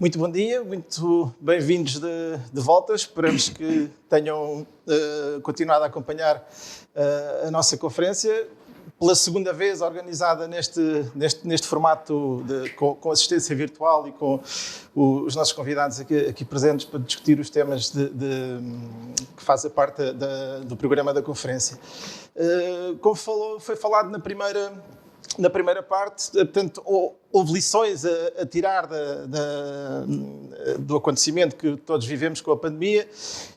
Muito bom dia, muito bem-vindos de volta. Esperamos que tenham continuado a acompanhar a nossa conferência, pela segunda vez organizada neste formato com assistência virtual e com os nossos convidados aqui presentes para discutir os temas que fazem parte do programa da conferência. Como foi falado na primeira parte, portanto, houve lições a tirar do acontecimento que todos vivemos com a pandemia,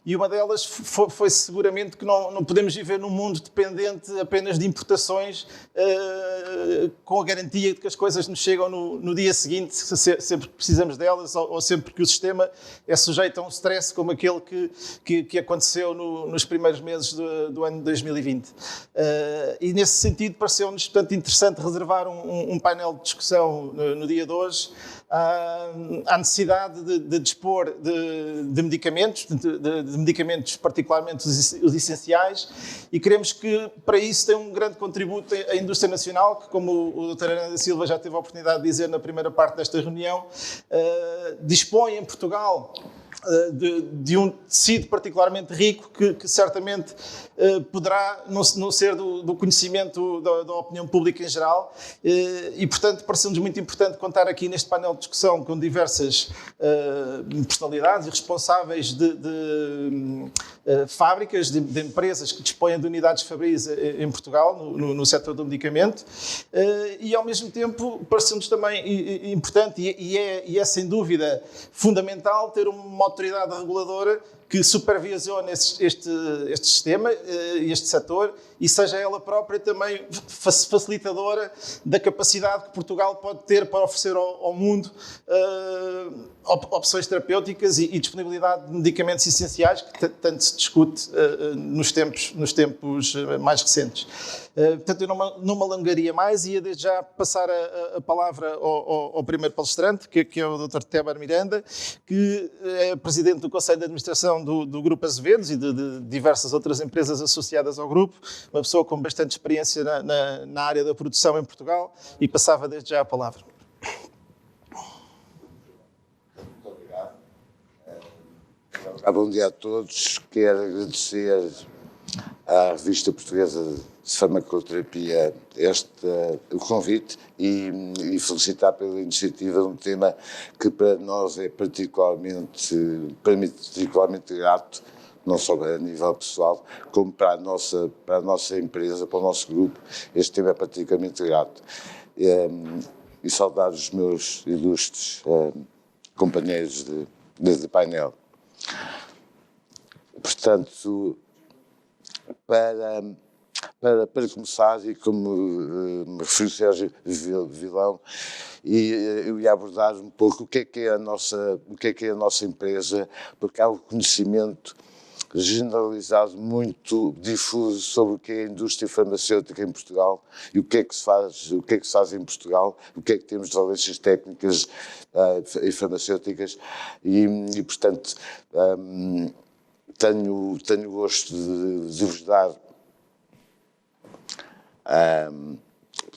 e uma delas foi seguramente que não podemos viver num mundo dependente apenas de importações, com a garantia de que as coisas nos chegam no dia seguinte, sempre que precisamos delas, ou sempre que o sistema é sujeito a um stress como aquele que aconteceu nos primeiros meses do ano de 2020. E nesse sentido pareceu-nos, portanto, interessante reservar um painel de discussão no dia de hoje à necessidade de dispor de medicamentos, de medicamentos particularmente os essenciais, e queremos que para isso tem um grande contributo a indústria nacional, que, como o Dr. Ana da Silva já teve a oportunidade de dizer na primeira parte desta reunião, dispõe em Portugal de um tecido particularmente rico que certamente poderá não ser do conhecimento da opinião pública em geral, e portanto pareceu-nos muito importante contar aqui neste painel de discussão com diversas personalidades e responsáveis de fábricas, de empresas que dispõem de unidades fabris em Portugal, no setor do medicamento, e ao mesmo tempo pareceu-nos também importante e é sem dúvida fundamental ter uma autoridade reguladora que supervisione este sistema, este setor, e seja ela própria também facilitadora da capacidade que Portugal pode ter para oferecer ao mundo opções terapêuticas e disponibilidade de medicamentos essenciais, que tanto se discute nos tempos mais recentes. Portanto, eu não me alongaria mais e ia desde já passar a palavra ao primeiro palestrante, que é o Dr. Tébar Miranda, que é presidente do Conselho de Administração do Grupo Azevedos e de diversas outras empresas associadas ao grupo, uma pessoa com bastante experiência na área da produção em Portugal, e passava desde já a palavra. Muito obrigado. Bom dia a todos. Quero agradecer à Revista Portuguesa de Farmacoterapia o convite e felicitar pela iniciativa de um tema que para nós é particularmente grato, não só a nível pessoal, como para a nossa empresa, para o nosso grupo. Este tema é particularmente grato. E saudar os meus ilustres companheiros de painel. Portanto, para começar, e como me referiu Sérgio Vilão, e eu ia abordar um pouco o que é a nossa empresa, porque há um conhecimento generalizado, muito difuso sobre o que é a indústria farmacêutica em Portugal e o que é que se faz em Portugal, o que é que temos de valências técnicas e farmacêuticas, e portanto tenho o gosto de vos dar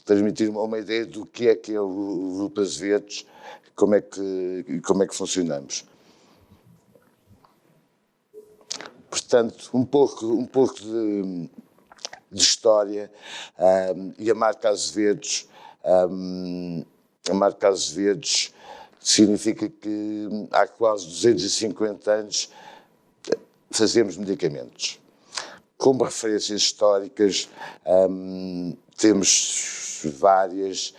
transmitir uma ideia do que é o Grupo Azevedos, como é que funcionamos. Portanto, um pouco de história, e a marca Azevedos. A marca Azevedos significa que há quase 250 anos fazemos medicamentos. Como referências históricas, temos várias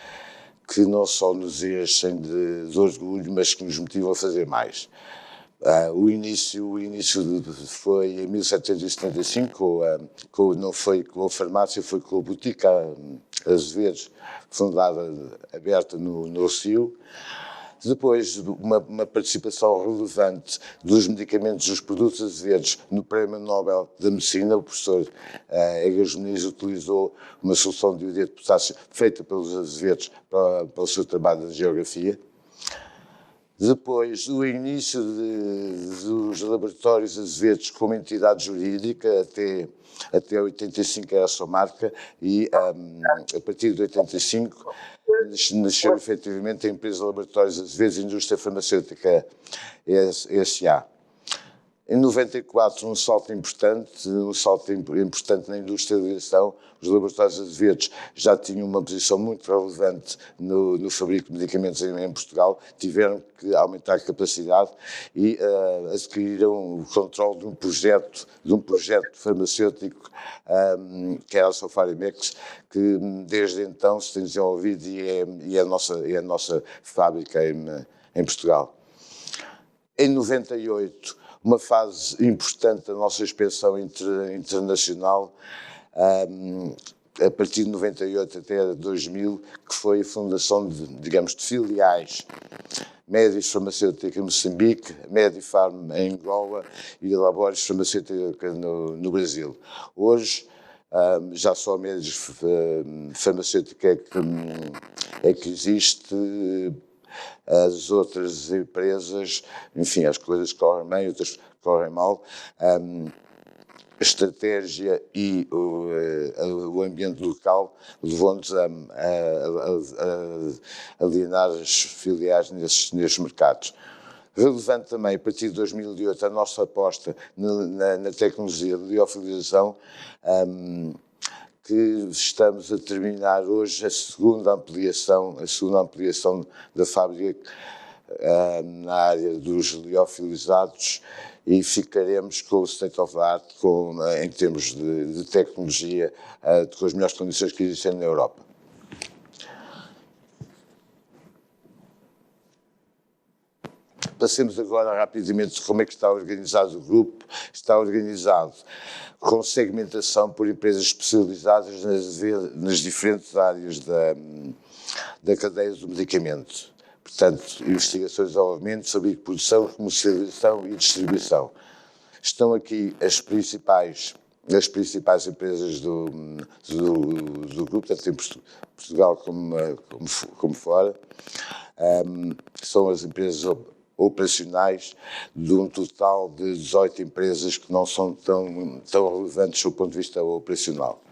que não só nos enchem de orgulho, mas que nos motivam a fazer mais. O início foi em 1775, não foi com a farmácia, foi com a Botica Azevedos, aberta no Rio. Depois, uma participação relevante dos medicamentos, dos produtos azevedos no Prémio Nobel da Medicina. O professor Egas Muniz utilizou uma solução de iodeto de potássio feita pelos azevedos para o seu trabalho de geografia. Depois, o início dos laboratórios Azevedos como entidade jurídica, até 85 era a sua marca, e a partir de 85 nasceu efetivamente a empresa Laboratórios Azevedos Indústria Farmacêutica S.A. Em 94, um salto importante na industrialização. Os laboratórios Azevedos já tinham uma posição muito relevante no fabrico de medicamentos em Portugal, tiveram que aumentar a capacidade e adquiriram o controle de um projeto farmacêutico, que era a Sofarimex, que desde então se tem desenvolvido e é a nossa fábrica em Portugal. Em 98, uma fase importante da nossa expansão internacional, a partir de 98 até 2000, que foi a fundação de filiais Médis Farmacêutica em Moçambique, Medifarm em Angola e Labores Farmacêutica no Brasil. Hoje, já só a Médis Farmacêutica é que existe. As outras empresas, enfim, as coisas correm bem, outras correm mal. A estratégia e o ambiente local levou-nos a alienar as filiais nestes mercados. Relevante também, a partir de 2008, a nossa aposta na tecnologia de liofilização, que estamos a terminar hoje a segunda ampliação da fábrica na área dos liofilizados, e ficaremos com o state of the art em termos de tecnologia, com as melhores condições que existem na Europa. Passemos agora rapidamente como é que está organizado o grupo. Está organizado com segmentação por empresas especializadas nas diferentes áreas da cadeia do medicamento. Portanto, investigação e desenvolvimento, fabrico, produção, comercialização e distribuição. Estão aqui as principais empresas do grupo, tanto em Portugal como fora. São as empresas operacionais, de um total de 18 empresas que não são tão relevantes do ponto de vista operacional.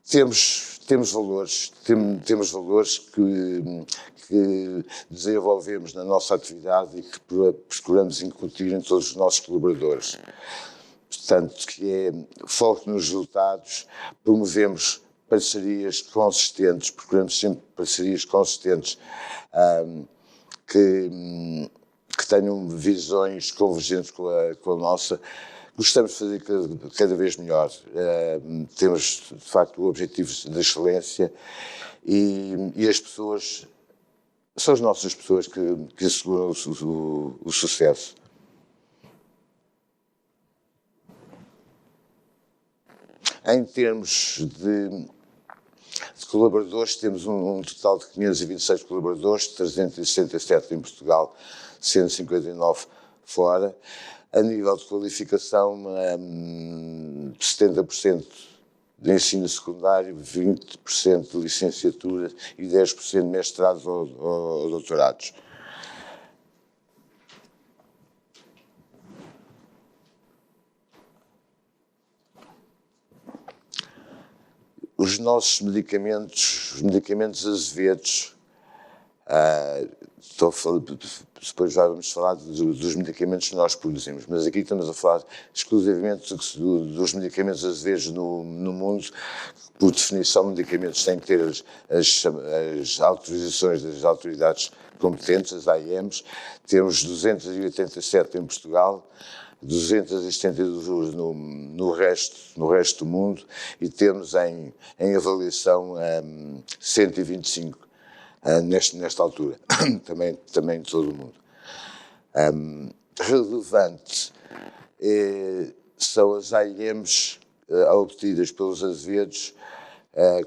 Temos valores que desenvolvemos na nossa atividade e que procuramos incutir em todos os nossos colaboradores. Portanto, que é foco nos resultados, promovemos parcerias consistentes, procuramos sempre parcerias consistentes, que tenham visões convergentes com a nossa. Gostamos de fazer cada vez melhor. Temos, de facto, o objetivo da excelência e as pessoas, são as nossas pessoas que asseguram o sucesso. Em termos de colaboradores, temos um total de 526 colaboradores, 367 em Portugal, 159 fora. A nível de qualificação, 70% de ensino secundário, 20% de licenciatura e 10% de mestrados ou doutorados. Os nossos medicamentos Azevedos, depois já vamos falar dos medicamentos que nós produzimos, mas aqui estamos a falar exclusivamente dos medicamentos Azevedos no mundo. Por definição, medicamentos têm que ter as autorizações das autoridades competentes, as AIMs. Temos 287 em Portugal, 272 no resto do mundo, e temos em avaliação 125 nesta altura, também de todo o mundo. Relevante são as AIMs obtidas pelos Azevedos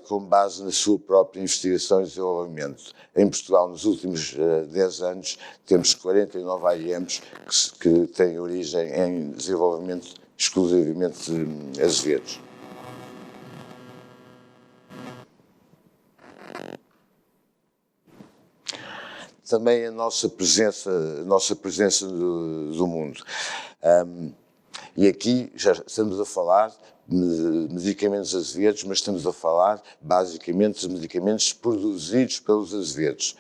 com base na sua própria investigação e desenvolvimento. Em Portugal, nos últimos 10 anos, temos 49 AIMs que têm origem em desenvolvimento exclusivamente de Azevedos. também a nossa presença do mundo. E aqui já estamos a falar de medicamentos azevedos, mas estamos a falar basicamente de medicamentos produzidos pelos azevedos.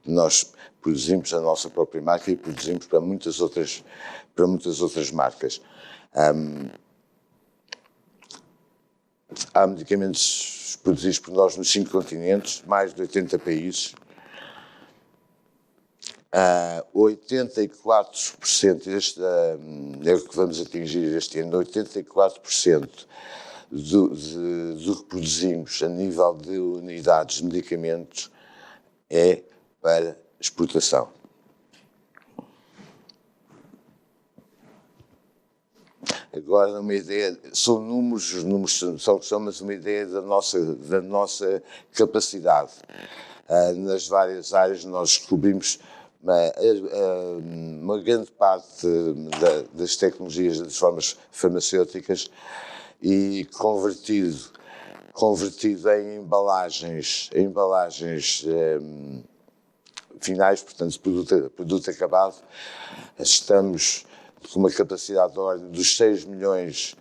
Nós produzimos a nossa própria marca e produzimos para muitas outras marcas. Há medicamentos produzidos por nós nos 5 continentes, mais de 80 países. 84%, é o que vamos atingir este ano, 84% do que produzimos a nível de unidades de medicamentos é para exportação. Agora, uma ideia, são números, os números são o que são, mas uma ideia da nossa capacidade. Nas várias áreas nós descobrimos uma grande parte das tecnologias das formas farmacêuticas e convertido em embalagens finais, portanto, produto acabado. Estamos com uma capacidade de ordem dos 100 milhões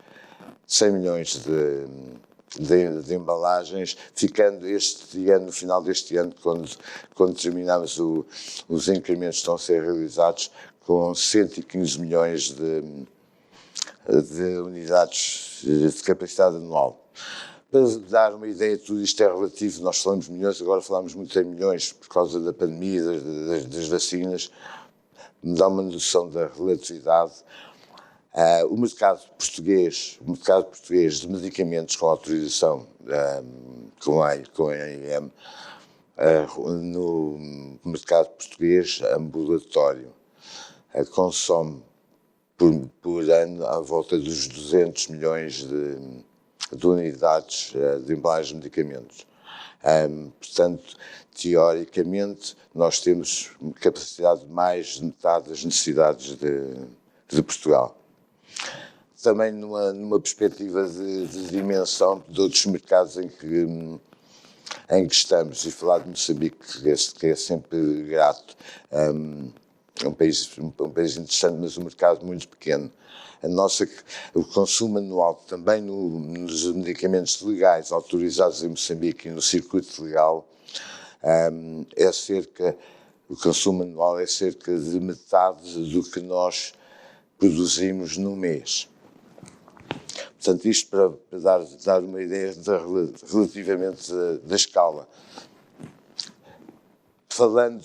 de embalagens, ficando este ano, no final deste ano, quando terminamos os incrementos que estão a ser realizados, com 115 milhões de unidades de capacidade anual. Para dar uma ideia, tudo isto é relativo, nós falamos milhões, agora falamos muito em milhões por causa da pandemia, das vacinas, me dá uma noção da relatividade. O mercado português de medicamentos com autorização com a AIM, no mercado português ambulatório, consome por ano à volta dos 200 milhões de unidades de embalagens de medicamentos. Portanto, teoricamente, nós temos capacidade de mais de metade das necessidades de Portugal. Também numa perspectiva de dimensão de outros mercados em que estamos, e falar de Moçambique, que é sempre grato, é um país interessante, mas um mercado muito pequeno. O consumo anual também nos medicamentos legais autorizados em Moçambique e no circuito legal o consumo anual é cerca de metade do que nós produzimos no mês. Portanto, isto para dar uma ideia relativamente da escala. Falando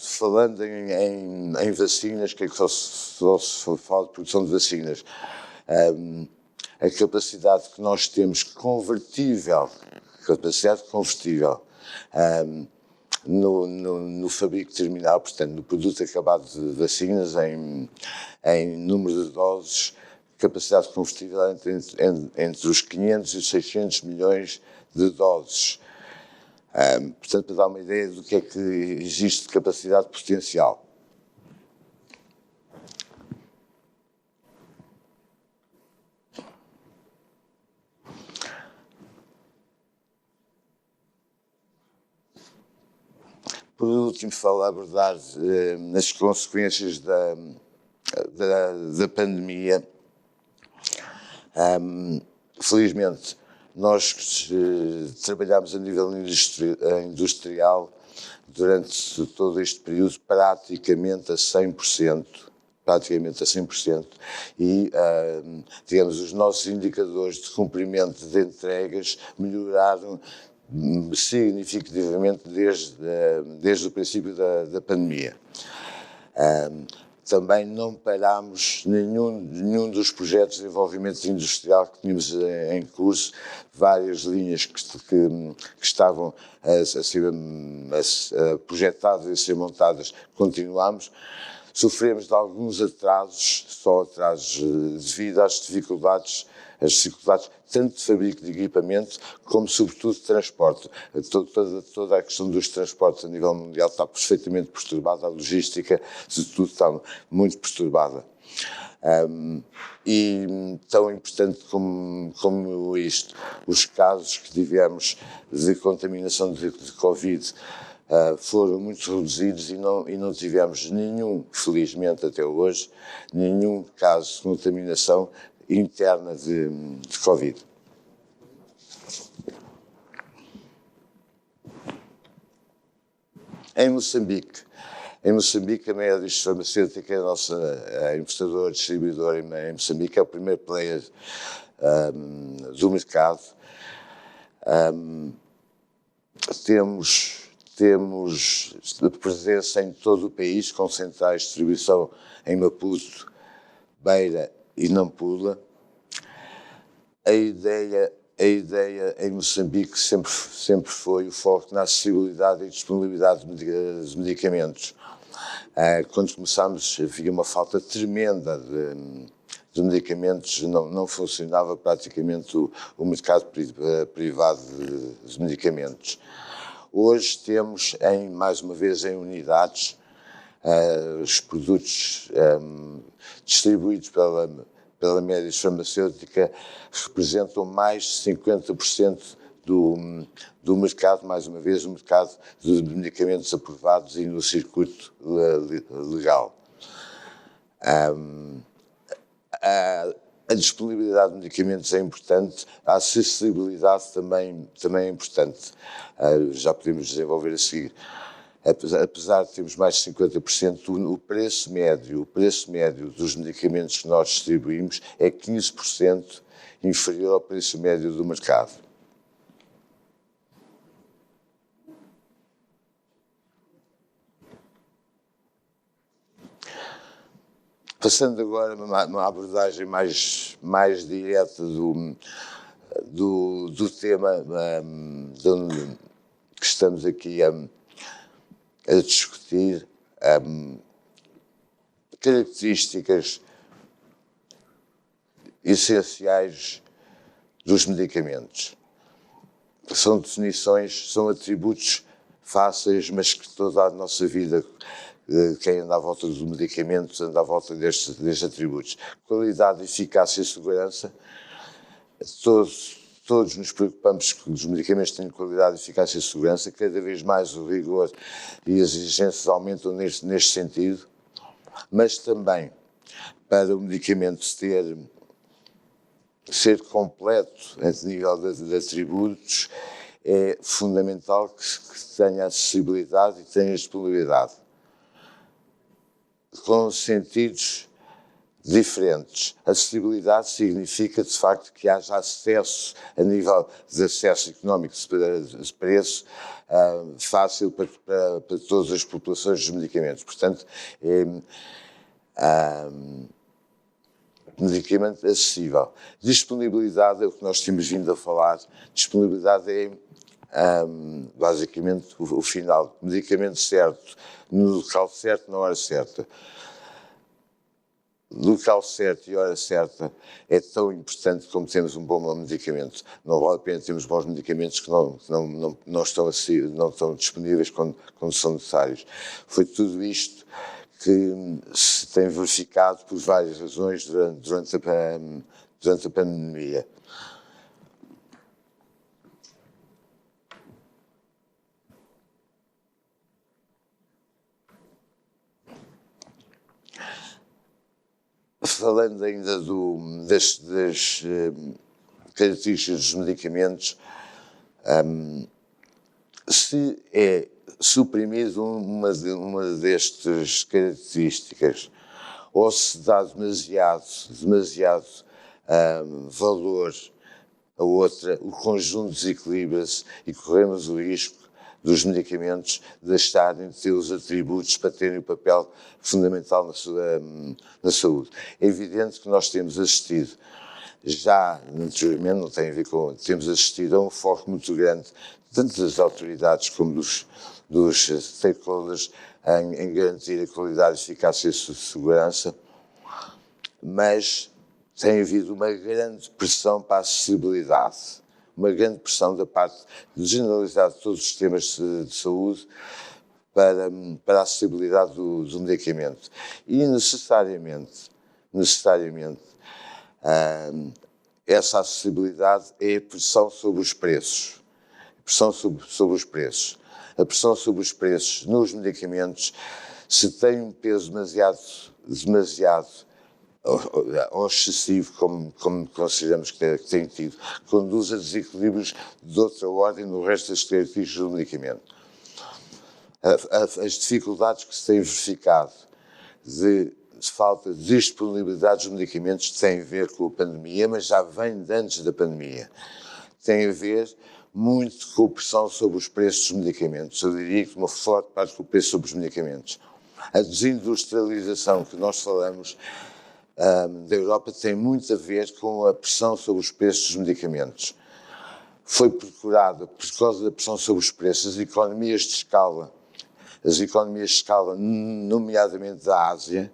em vacinas, que é que só se fala de produção de vacinas, a capacidade que nós temos capacidade convertível no fabrico terminal, portanto, no produto acabado de vacinas, em número de doses, capacidade convertível entre os 500 e os 600 milhões de doses. Portanto, para dar uma ideia do que é que existe de capacidade potencial. Por último, abordar as consequências da pandemia. Felizmente, nós trabalhámos a nível industrial durante todo este período praticamente a 100%, e, digamos, os nossos indicadores de cumprimento de entregas melhoraram significativamente desde o princípio da pandemia. Também não parámos nenhum dos projetos de desenvolvimento industrial que tínhamos em curso, várias linhas que estavam a ser projetadas e a ser montadas, continuamos. Sofremos de alguns atrasos, devido às dificuldades tanto de fabrico de equipamento como, sobretudo, de transporte. Toda a questão dos transportes a nível mundial está perfeitamente perturbada, a logística de tudo está muito perturbada. E tão importante como isto, os casos que tivemos de contaminação de Covid foram muito reduzidos e não tivemos nenhum, felizmente até hoje, nenhum caso de contaminação interna de Covid. Em Moçambique, a Médicos Farmacêutica é a nossa importadora, distribuidora em Moçambique, é o primeiro player do mercado. Temos presença em todo o país, com centrais de distribuição em Maputo, Beira e Nampula. A ideia em Moçambique sempre foi o foco na acessibilidade e disponibilidade de medicamentos. Quando começámos, havia uma falta tremenda de medicamentos, não funcionava praticamente o mercado privado de medicamentos. Hoje temos, mais uma vez, em unidades, os produtos distribuídos pela Médicos Farmacêutica representam mais de 50% do mercado, mais uma vez, o mercado de medicamentos aprovados e no circuito legal. A disponibilidade de medicamentos é importante, a acessibilidade também é importante. Já podemos desenvolver a seguir. Apesar de termos mais de 50%, o preço médio dos medicamentos que nós distribuímos é 15% inferior ao preço médio do mercado. Passando agora a uma abordagem mais direta do tema que estamos aqui a discutir, características essenciais dos medicamentos. São definições, são atributos fáceis, mas que toda a nossa vida, quem anda à volta dos medicamentos, anda à volta destes atributos. Qualidade, eficácia e segurança. Todos nos preocupamos que os medicamentos tenham qualidade, eficácia e segurança. Cada vez mais o rigor e as exigências aumentam neste sentido. Mas também, para o medicamento ser completo a nível de atributos, é fundamental que tenha acessibilidade e tenha disponibilidade, com sentidos diferentes. Acessibilidade significa, de facto, que haja acesso, a nível de acesso económico, de preço, fácil para todas as populações dos medicamentos. Portanto, medicamento acessível. Disponibilidade é o que nós temos vindo a falar. Disponibilidade é basicamente o final. Medicamento certo, no local certo, na hora certa. Local certo e hora certa é tão importante como termos um bom medicamento. Não vale a pena termos bons medicamentos que não estão disponíveis quando são necessários. Foi tudo isto que se tem verificado por várias razões durante a pandemia. Falando ainda das características dos medicamentos, se é suprimida uma destas características ou se dá demasiado valor a outra, o conjunto desequilibra-se e corremos o risco dos medicamentos deixarem de ter os atributos para terem o papel fundamental na saúde. É evidente que nós temos assistido, já anteriormente, não tem a ver com, temos assistido a um foco muito grande, tanto das autoridades como dos stakeholders, em garantir a qualidade, eficácia e segurança, mas tem havido uma grande pressão para a acessibilidade, uma grande pressão da parte generalizada de todos os sistemas de saúde para a acessibilidade do medicamento. E necessariamente, essa acessibilidade é a pressão sobre os preços. a pressão sobre os preços nos medicamentos, se tem um peso demasiado ou excessivo, como consideramos que tem tido, conduz a desequilíbrios de outra ordem no resto das características do medicamento. As dificuldades que se têm verificado de falta de disponibilidade dos medicamentos têm a ver com a pandemia, mas já vem de antes da pandemia. Tem a ver muito com a pressão sobre os preços dos medicamentos. Eu diria que uma forte parte com o preço sobre os medicamentos. A desindustrialização que nós falamos da Europa tem muito a ver com a pressão sobre os preços dos medicamentos. Foi procurada, por causa da pressão sobre os preços, as economias de escala, nomeadamente da Ásia,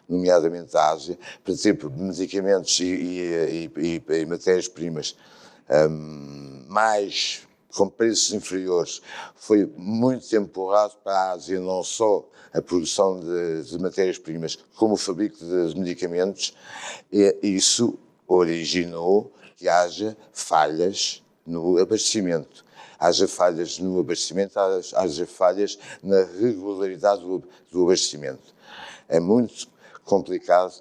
para ter medicamentos e matérias-primas mais com preços inferiores, foi muito empurrado para a Ásia, não só a produção de matérias-primas, como o fabrico de medicamentos, e isso originou que haja falhas no abastecimento. Haja falhas na regularidade do abastecimento. É muito complicado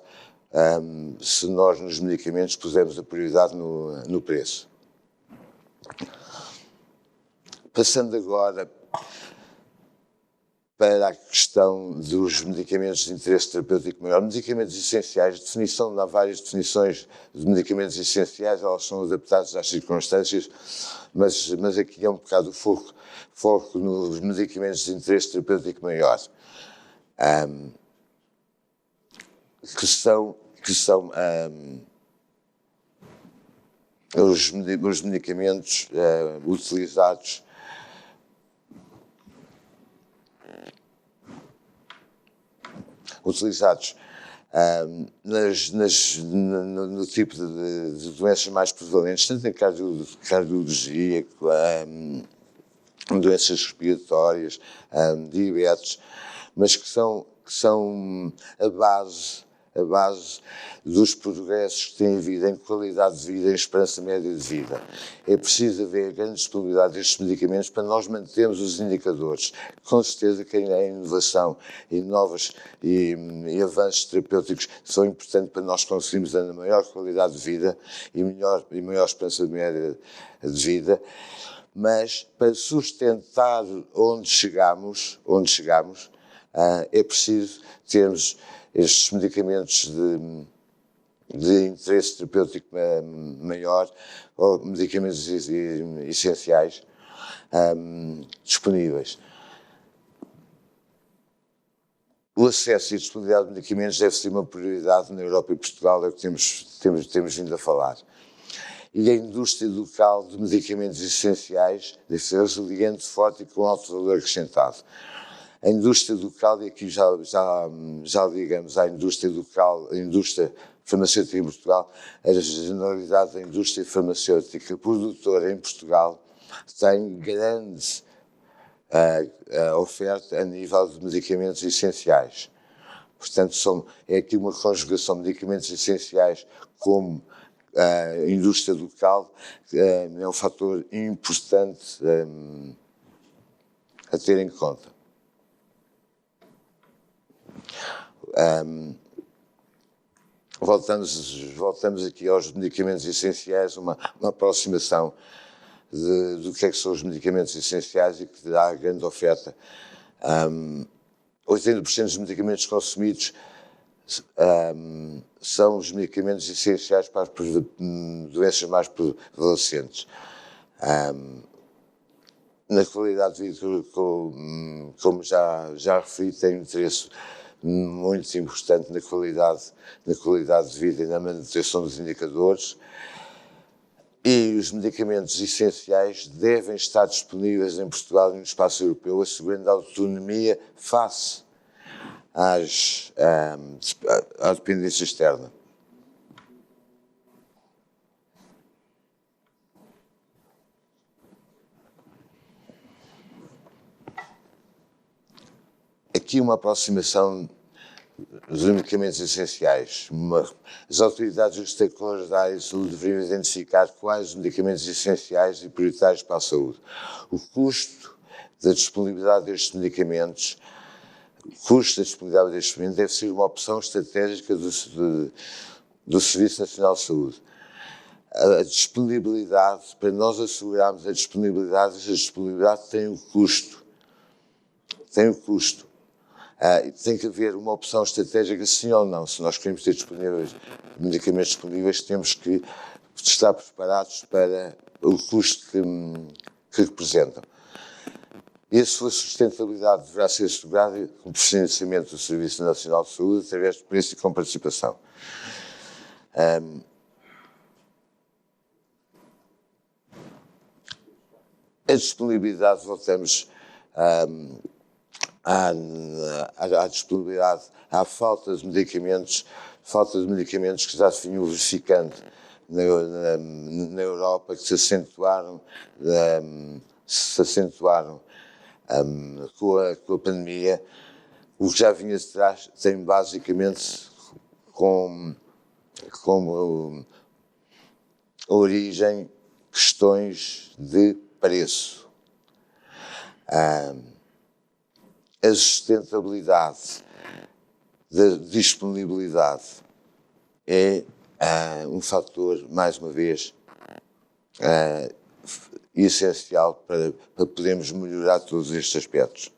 se nós nos medicamentos pusermos a prioridade no preço. Passando agora para a questão dos medicamentos de interesse terapêutico maior. Medicamentos essenciais, há várias definições de medicamentos essenciais, elas são adaptadas às circunstâncias, mas aqui é um bocado o foco nos medicamentos de interesse terapêutico maior, que são os medicamentos utilizados no tipo de doenças mais prevalentes, tanto em cardiologia, doenças respiratórias, diabetes, mas que são a base dos progressos que têm havido em qualidade de vida, em esperança média de vida. É preciso haver grande disponibilidade destes medicamentos para nós mantermos os indicadores. Com certeza que a inovação e avanços terapêuticos são importantes para nós conseguirmos a maior qualidade de vida e maior esperança média de vida, mas para sustentar onde chegamos, é preciso termos estes medicamentos de interesse terapêutico maior, ou medicamentos essenciais, disponíveis. O acesso e a disponibilidade de medicamentos deve ser uma prioridade na Europa e Portugal, é o que temos vindo a falar. E a indústria local de medicamentos essenciais deve ser resiliente, forte e com alto valor acrescentado. A indústria local, e aqui já ligamos à indústria local, a indústria farmacêutica em Portugal, a generalidade da indústria farmacêutica produtora em Portugal tem grande oferta a nível de medicamentos essenciais. Portanto, é aqui uma conjugação de medicamentos essenciais como a indústria local, é um fator importante a ter em conta. Voltamos aqui aos medicamentos essenciais, uma aproximação do que é que são os medicamentos essenciais e que dá grande oferta. 80% dos medicamentos consumidos são os medicamentos essenciais para as doenças mais prevalecentes. Na qualidade de vida, como já referi, tem um interesse muito importante na qualidade de vida e na manutenção dos indicadores, e os medicamentos essenciais devem estar disponíveis em Portugal e no espaço europeu, assegurando a autonomia face à dependência externa. Aqui uma aproximação dos medicamentos essenciais. As autoridades e os stakeholders da área de saúde deveriam identificar quais os medicamentos essenciais e prioritários para a saúde. O custo da disponibilidade destes medicamentos, o custo da disponibilidade destes medicamentos deve ser uma opção estratégica do Serviço Nacional de Saúde. A disponibilidade, para nós assegurarmos a disponibilidade tem um custo. Tem um custo. Tem que haver uma opção estratégica, sim ou não. Se nós queremos ter medicamentos disponíveis, temos que estar preparados para o custo que representam. E a sua sustentabilidade deverá ser assegurada com o financiamento do Serviço Nacional de Saúde através de preço e com participação. A disponibilidade, voltamos à disponibilidade, à falta de medicamentos que já se vinham verificando na Europa, que se acentuaram com a pandemia. O que já vinha de trás tem basicamente como origem questões de preço. A sustentabilidade da disponibilidade é um fator, mais uma vez, essencial para podermos melhorar todos estes aspectos.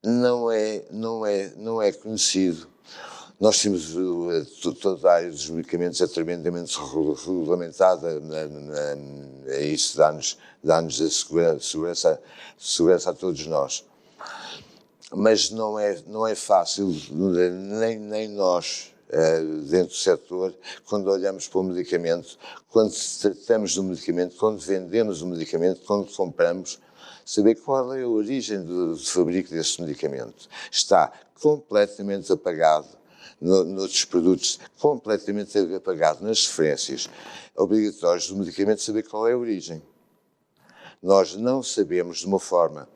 Não é conhecido. Nós temos toda a área dos medicamentos é tremendamente regulamentada, e isso dá-nos a segurança a todos nós. Mas não é fácil, nem nós, dentro do setor, quando olhamos para o medicamento, quando tratamos do medicamento, quando vendemos o medicamento, quando compramos, saber qual é a origem do fabrico desse medicamento. Está completamente apagado noutros produtos, completamente apagado nas referências obrigatórias do medicamento, saber qual é a origem. Nós não sabemos de uma forma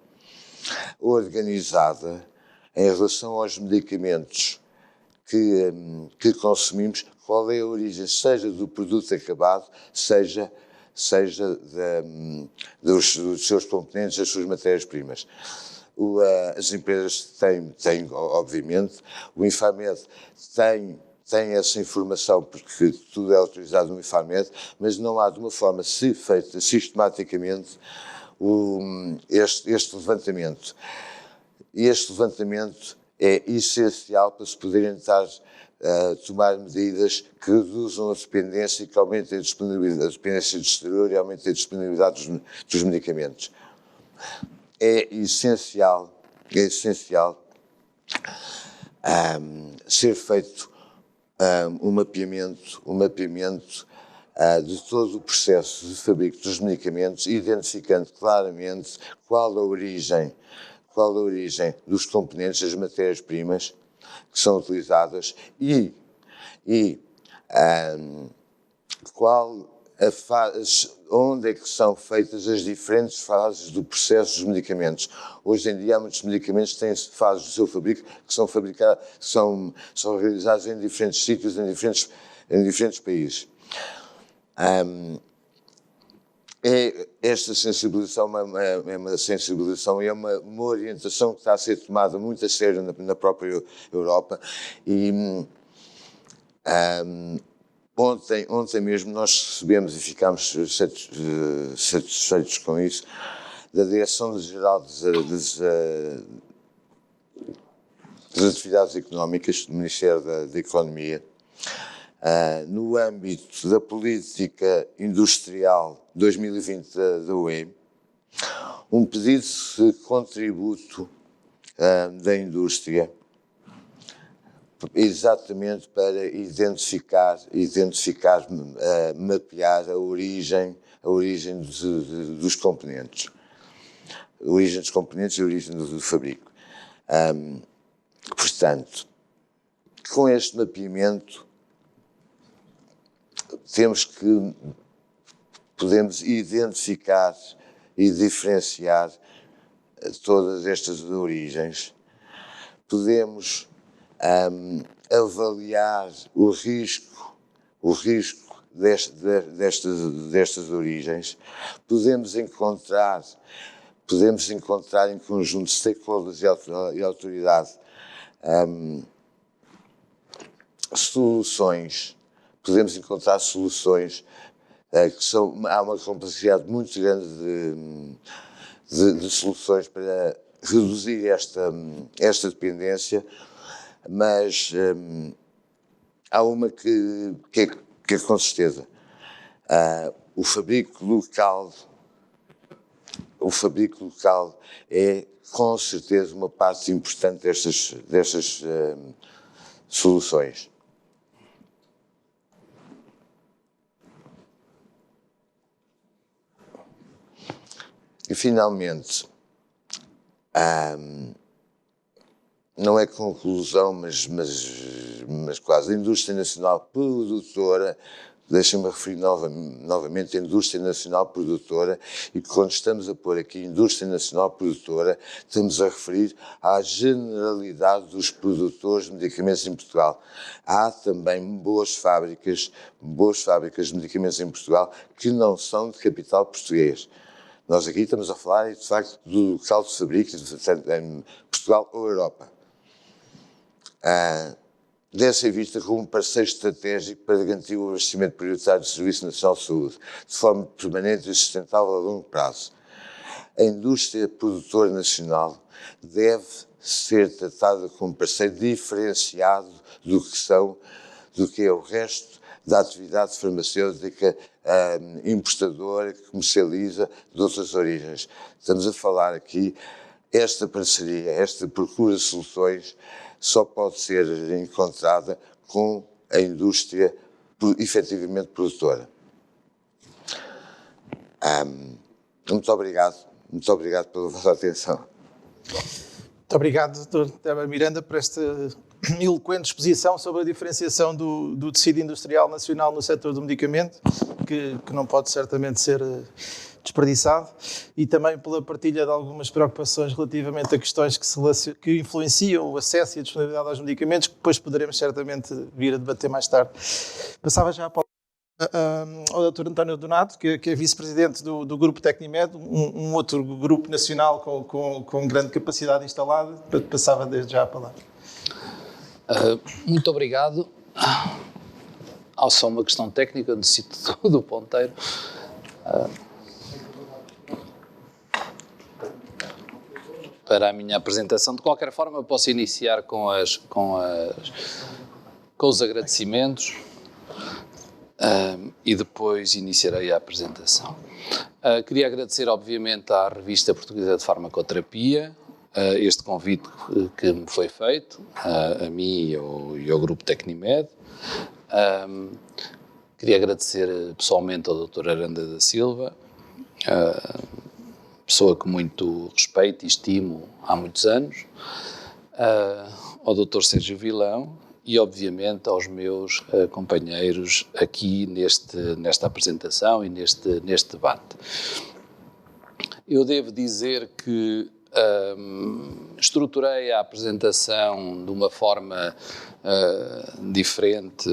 organizada em relação aos medicamentos que consumimos, qual é a origem, seja do produto acabado, seja dos seus componentes, das suas matérias-primas. As empresas têm, obviamente, o Infarmed tem essa informação, porque tudo é autorizado no Infarmed, mas não há de uma forma feita sistematicamente este levantamento. Este levantamento é essencial para se poderem tomar medidas que reduzam a dependência e que aumentem a disponibilidade, a dependência do exterior e aumentem a disponibilidade dos medicamentos. É essencial ser feito um mapeamento de todo o processo de fabrico dos medicamentos, identificando claramente qual a origem dos componentes, das matérias-primas que são utilizadas e onde é que são feitas as diferentes fases do processo dos medicamentos. Hoje em dia há muitos medicamentos que têm fases do seu fabrico que são realizados em diferentes sítios, em diferentes países. Esta sensibilização é uma sensibilização e é uma orientação que está a ser tomada muito a sério na própria Europa e ontem mesmo nós recebemos e ficámos satisfeitos com isso, da Direção-Geral das Atividades Económicas do Ministério da Economia, no âmbito da Política Industrial 2020 da UE, um pedido de contributo da indústria exatamente para mapear a origem dos componentes. A origem dos componentes e a origem do fabrico. Portanto, com este mapeamento, podemos identificar e diferenciar todas estas origens. Podemos avaliar o risco destas origens, podemos encontrar em conjunto de stakeholders e autoridade podemos encontrar soluções há uma complexidade muito grande de soluções para reduzir esta dependência, mas há uma que é com certeza. O fabrico local é com certeza uma parte importante destas soluções. E finalmente, não é conclusão, mas quase, a indústria nacional produtora, deixem-me referir novamente a indústria nacional produtora, e quando estamos a pôr aqui indústria nacional produtora, estamos a referir à generalidade dos produtores de medicamentos em Portugal. Há também boas fábricas de medicamentos em Portugal que não são de capital português. Nós aqui estamos a falar, de facto, do local de fabrico em Portugal ou Europa. Deve ser vista como um parceiro estratégico para garantir o abastecimento prioritário do Serviço Nacional de Saúde, de forma permanente e sustentável a longo prazo. A indústria produtora nacional deve ser tratada como parceiro diferenciado do que é o resto da atividade farmacêutica importadora que comercializa de outras origens. Estamos a falar aqui, esta parceria, esta procura de soluções só pode ser encontrada com a indústria efetivamente produtora. Muito obrigado pela vossa atenção. Muito obrigado, Dr. Teber Miranda, por esta eloquente exposição sobre a diferenciação do tecido industrial nacional no setor do medicamento, que não pode certamente ser desperdiçado, e também pela partilha de algumas preocupações relativamente a questões que influenciam o acesso e a disponibilidade aos medicamentos, que depois poderemos certamente vir a debater mais tarde. Passava já a palavra ao Dr. António Donato, que é vice-presidente do Grupo Tecnimed, um outro grupo nacional com grande capacidade instalada. Passava desde já a palavra. Muito obrigado. Há só uma questão técnica, necessito do ponteiro. Para a minha apresentação. De qualquer forma, posso iniciar com os agradecimentos e depois iniciarei a apresentação. Queria agradecer, obviamente, à Revista Portuguesa de Farmacoterapia este convite que me foi feito, a mim e ao Grupo Tecnimed. Queria agradecer pessoalmente ao Dr. Aranda da Silva, pessoa que muito respeito e estimo há muitos anos, ao Dr. Sérgio Vilão e, obviamente, aos meus companheiros aqui nesta apresentação e neste debate. Eu devo dizer que estruturei a apresentação de uma forma diferente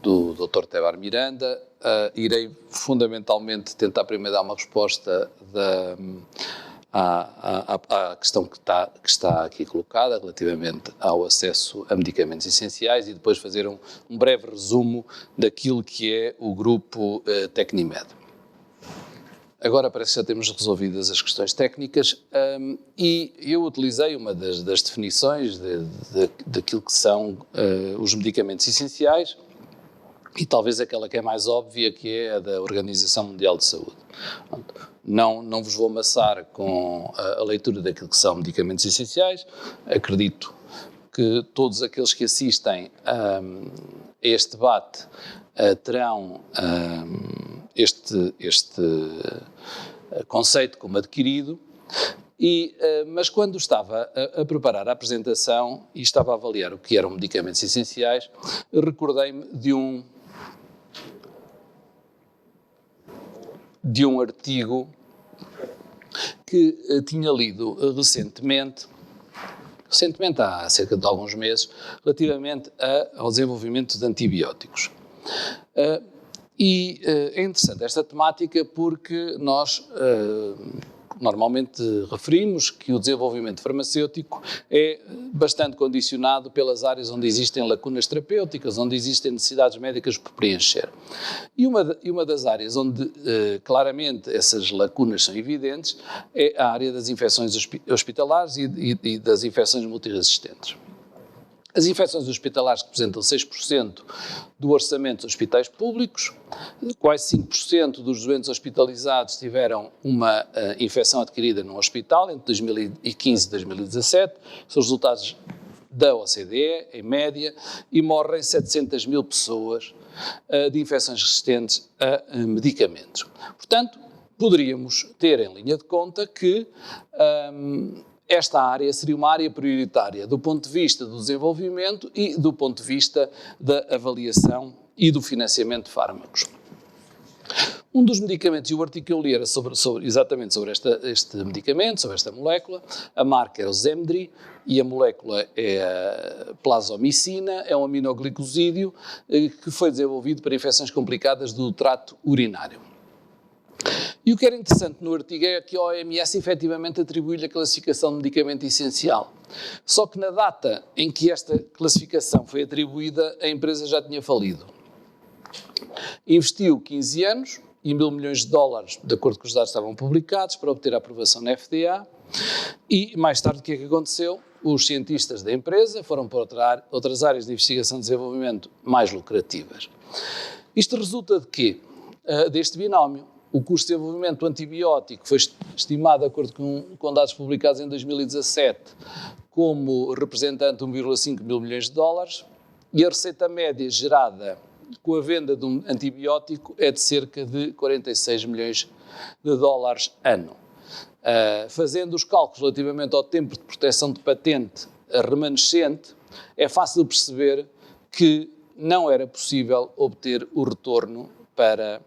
do Dr. Teber Miranda. Irei fundamentalmente tentar primeiro dar uma resposta à questão que está aqui colocada relativamente ao acesso a medicamentos essenciais e depois fazer um breve resumo daquilo que é o grupo Tecnimed. Agora parece que já temos resolvidas as questões técnicas e eu utilizei uma das definições daquilo que são os medicamentos essenciais e talvez aquela que é mais óbvia, que é a da Organização Mundial de Saúde. Não vos vou amassar com a leitura daquilo que são medicamentos essenciais. Acredito que todos aqueles que assistem a este debate terão este conceito como adquirido, mas quando estava a preparar a apresentação e estava a avaliar o que eram medicamentos essenciais, recordei-me de um artigo que tinha lido recentemente, há cerca de alguns meses, relativamente ao desenvolvimento de antibióticos. E é interessante esta temática porque nós normalmente referimos que o desenvolvimento farmacêutico é bastante condicionado pelas áreas onde existem lacunas terapêuticas, onde existem necessidades médicas por preencher. E uma das áreas onde claramente essas lacunas são evidentes é a área das infecções hospitalares e das infecções multiresistentes. As infecções hospitalares representam 6% do orçamento dos hospitais públicos, quase 5% dos doentes hospitalizados tiveram uma infecção adquirida num hospital entre 2015 e 2017, são os resultados da OCDE, em média, e morrem 700 mil pessoas de infecções resistentes a medicamentos. Portanto, poderíamos ter em linha de conta que esta área seria uma área prioritária do ponto de vista do desenvolvimento e do ponto de vista da avaliação e do financiamento de fármacos. Um dos medicamentos, e o artigo que eu li era exatamente sobre este medicamento, sobre esta molécula, a marca era o Zemdri e a molécula é a plasomicina, é um aminoglicosídeo que foi desenvolvido para infecções complicadas do trato urinário. E o que era interessante no artigo é que a OMS efetivamente atribui-lhe a classificação de medicamento essencial. Só que na data em que esta classificação foi atribuída, a empresa já tinha falido. Investiu 15 anos e $1.000 milhões, de acordo com os dados que estavam publicados, para obter a aprovação na FDA. E mais tarde o que é que aconteceu? Os cientistas da empresa foram para outras áreas de investigação e desenvolvimento mais lucrativas. Isto resulta de quê? Deste binómio. O custo de desenvolvimento do antibiótico foi estimado, de acordo com dados publicados em 2017, como representante de $1,5 mil milhões, e a receita média gerada com a venda de um antibiótico é de cerca de $46 milhões ano. Fazendo os cálculos relativamente ao tempo de proteção de patente remanescente, é fácil perceber que não era possível obter o retorno para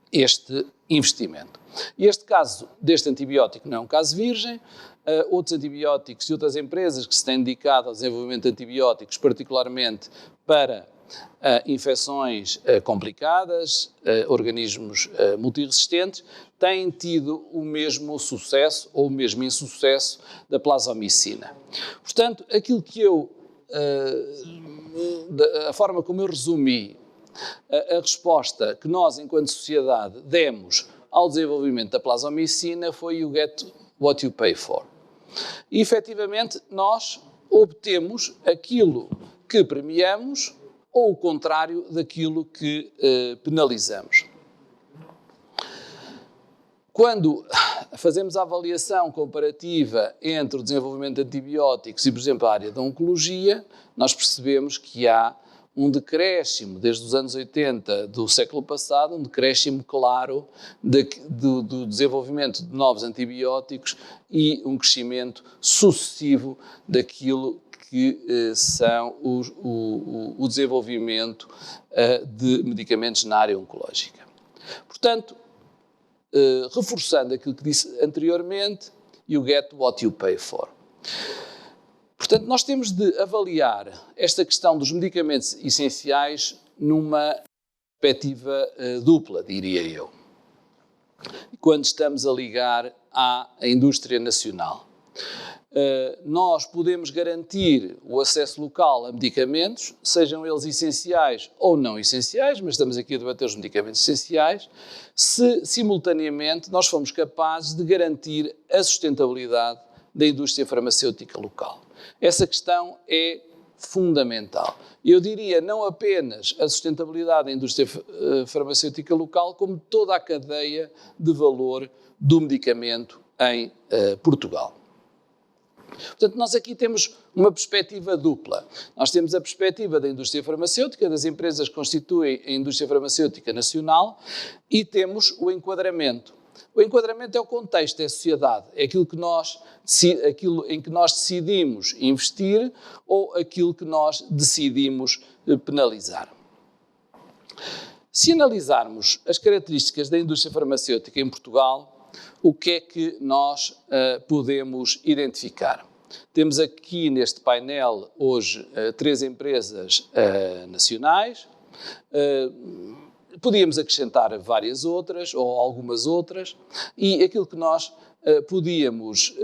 este investimento. E este caso deste antibiótico não é um caso virgem. Outros antibióticos e outras empresas que se têm dedicado ao desenvolvimento de antibióticos, particularmente para infecções complicadas, organismos multiresistentes, têm tido o mesmo sucesso ou o mesmo insucesso da plasomicina. Portanto, aquilo que a forma como eu resumi a resposta que nós, enquanto sociedade, demos ao desenvolvimento da plasomicina foi o get what you pay for. E, efetivamente, nós obtemos aquilo que premiamos ou o contrário daquilo que penalizamos. Quando fazemos a avaliação comparativa entre o desenvolvimento de antibióticos e, por exemplo, a área da oncologia, nós percebemos que há um decréscimo, desde os anos 80 do século passado, um decréscimo claro do desenvolvimento de novos antibióticos e um crescimento sucessivo daquilo que são o desenvolvimento de medicamentos na área oncológica. Portanto, reforçando aquilo que disse anteriormente, you get what you pay for. Portanto, nós temos de avaliar esta questão dos medicamentos essenciais numa perspectiva dupla, diria eu, quando estamos a ligar à indústria nacional. Nós podemos garantir o acesso local a medicamentos, sejam eles essenciais ou não essenciais, mas estamos aqui a debater os medicamentos essenciais, se simultaneamente nós formos capazes de garantir a sustentabilidade da indústria farmacêutica local. Essa questão é fundamental. Eu diria não apenas a sustentabilidade da indústria farmacêutica local, como toda a cadeia de valor do medicamento em Portugal. Portanto, nós aqui temos uma perspectiva dupla. Nós temos a perspectiva da indústria farmacêutica, das empresas que constituem a indústria farmacêutica nacional, e temos o enquadramento. O enquadramento é o contexto, é a sociedade, é aquilo em que nós decidimos investir ou aquilo que nós decidimos penalizar. Se analisarmos as características da indústria farmacêutica em Portugal, o que é que nós podemos identificar? Temos aqui neste painel hoje 3 empresas nacionais. Podíamos acrescentar várias outras, ou algumas outras, e aquilo que nós podíamos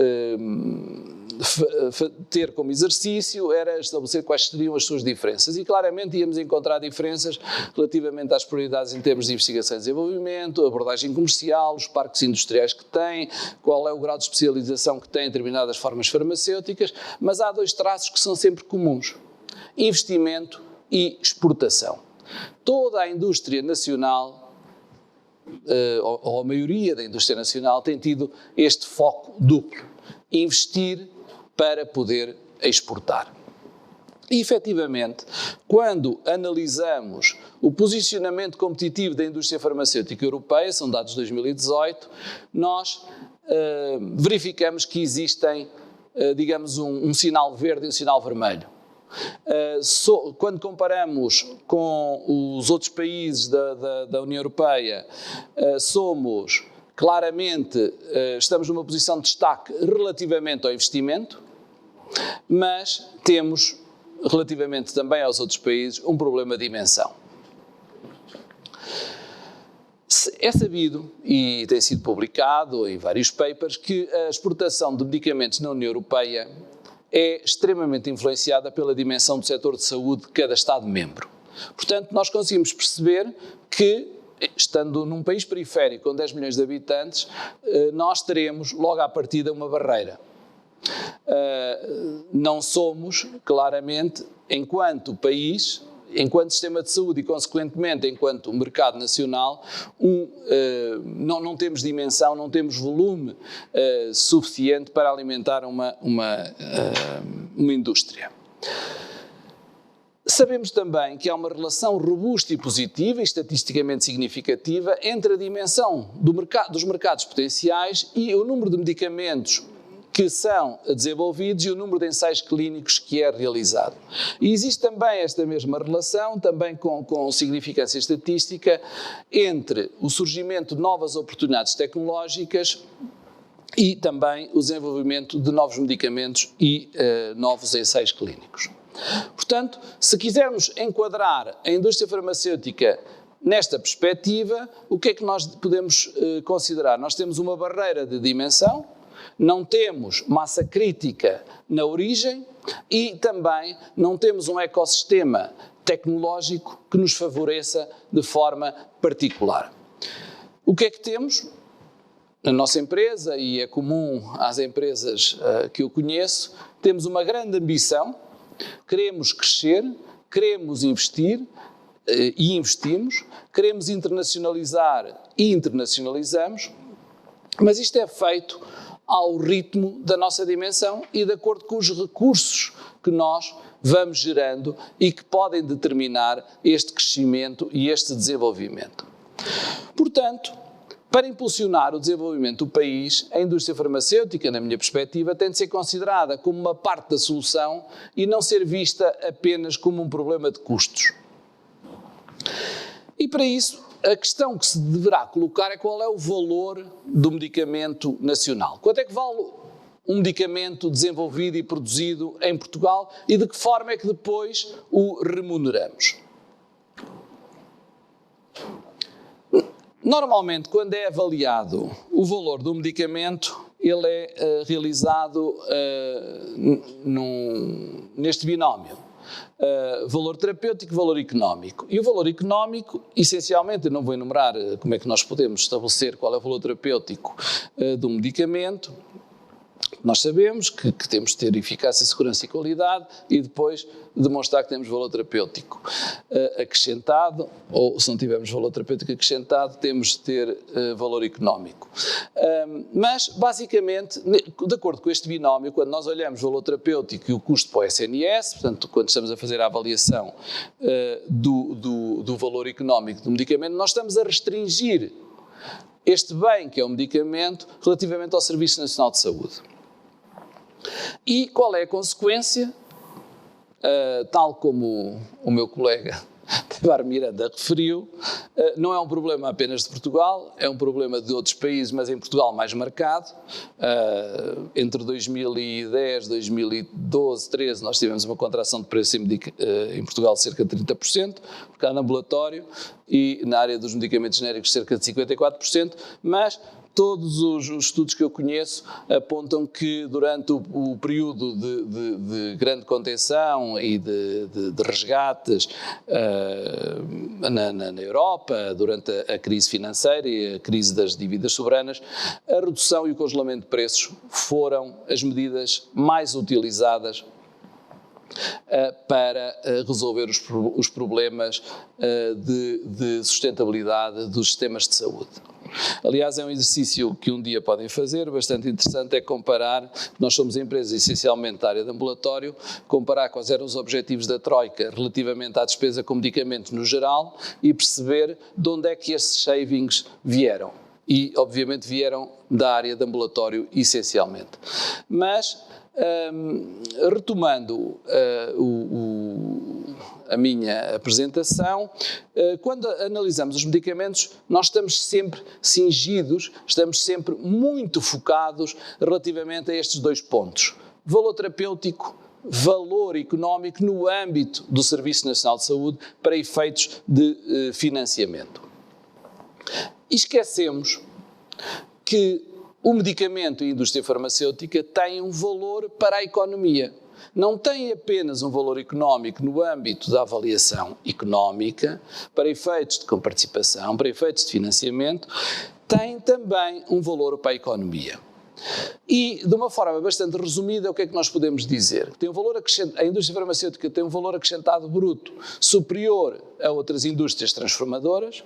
ter como exercício era estabelecer quais seriam as suas diferenças, e claramente íamos encontrar diferenças relativamente às prioridades em termos de investigação e desenvolvimento, abordagem comercial, os parques industriais que têm, qual é o grau de especialização que têm determinadas formas farmacêuticas, mas há 2 traços que são sempre comuns: investimento e exportação. Toda a indústria nacional, ou a maioria da indústria nacional, tem tido este foco duplo: investir para poder exportar. E, efetivamente, quando analisamos o posicionamento competitivo da indústria farmacêutica europeia, são dados de 2018, nós verificamos que existem, digamos, um sinal verde e um sinal vermelho. Quando comparamos com os outros países da União Europeia, somos claramente, estamos numa posição de destaque relativamente ao investimento, mas temos, relativamente também aos outros países, um problema de dimensão. É sabido, e tem sido publicado em vários papers, que a exportação de medicamentos na União Europeia é extremamente influenciada pela dimensão do setor de saúde de cada Estado-membro. Portanto, nós conseguimos perceber que, estando num país periférico com 10 milhões de habitantes, nós teremos logo à partida uma barreira. Não somos, claramente, enquanto país, enquanto sistema de saúde e, consequentemente, enquanto mercado nacional, não temos dimensão, não temos volume suficiente para alimentar uma indústria. Sabemos também que há uma relação robusta e positiva e estatisticamente significativa entre a dimensão dos mercados potenciais e o número de medicamentos que são desenvolvidos e o número de ensaios clínicos que é realizado. E existe também esta mesma relação, também com significância estatística, entre o surgimento de novas oportunidades tecnológicas e também o desenvolvimento de novos medicamentos e novos ensaios clínicos. Portanto, se quisermos enquadrar a indústria farmacêutica nesta perspectiva, o que é que nós podemos considerar? Nós temos uma barreira de dimensão, não temos massa crítica na origem e também não temos um ecossistema tecnológico que nos favoreça de forma particular. O que é que temos? Na nossa empresa, e é comum às empresas que eu conheço, temos uma grande ambição, queremos crescer, queremos investir e investimos, queremos internacionalizar e internacionalizamos, mas isto é feito ao ritmo da nossa dimensão e de acordo com os recursos que nós vamos gerando e que podem determinar este crescimento e este desenvolvimento. Portanto, para impulsionar o desenvolvimento do país, a indústria farmacêutica, na minha perspectiva, tem de ser considerada como uma parte da solução e não ser vista apenas como um problema de custos. E para isso, a questão que se deverá colocar é qual é o valor do medicamento nacional. Quanto é que vale um medicamento desenvolvido e produzido em Portugal e de que forma é que depois o remuneramos? Normalmente, quando é avaliado o valor do medicamento, ele é realizado neste binómio. Valor terapêutico e valor económico. E o valor económico, essencialmente, eu não vou enumerar como é que nós podemos estabelecer qual é o valor terapêutico do medicamento. Nós sabemos que temos de ter eficácia, segurança e qualidade e depois demonstrar que temos valor terapêutico acrescentado, ou se não tivermos valor terapêutico acrescentado, temos de ter valor económico. Mas, basicamente, de acordo com este binómio, quando nós olhamos o valor terapêutico e o custo para o SNS, portanto, quando estamos a fazer a avaliação do valor económico do medicamento, nós estamos a restringir este bem, que é o medicamento, relativamente ao Serviço Nacional de Saúde. E qual é a consequência? Tal como o meu colega Álvaro Miranda referiu, não é um problema apenas de Portugal, é um problema de outros países, mas em Portugal mais marcado. Entre 2010, 2012, 2013, nós tivemos uma contração de preço em Portugal de cerca de 30%, por cada ambulatório, e na área dos medicamentos genéricos cerca de 54%, mas todos os estudos que eu conheço apontam que durante o período de grande contenção e de resgates na Europa, durante a crise financeira e a crise das dívidas soberanas, a redução e o congelamento de preços foram as medidas mais utilizadas para resolver os problemas de sustentabilidade dos sistemas de saúde. Aliás, é um exercício que um dia podem fazer, bastante interessante, é comparar, nós somos empresas essencialmente da área de ambulatório, comparar quais eram os objetivos da Troika relativamente à despesa com medicamentos no geral e perceber de onde é que esses savings vieram. E, obviamente, vieram da área de ambulatório essencialmente. Mas, retomando a minha apresentação, quando analisamos os medicamentos, nós estamos sempre cingidos, estamos sempre muito focados relativamente a estes dois pontos: valor terapêutico, valor económico no âmbito do Serviço Nacional de Saúde para efeitos de financiamento. E esquecemos que o medicamento e a indústria farmacêutica têm um valor para a economia. Não tem apenas um valor económico no âmbito da avaliação económica, para efeitos de comparticipação, para efeitos de financiamento, tem também um valor para a economia. E, de uma forma bastante resumida, o que é que nós podemos dizer? Tem um valor a indústria farmacêutica tem um valor acrescentado bruto superior a outras indústrias transformadoras,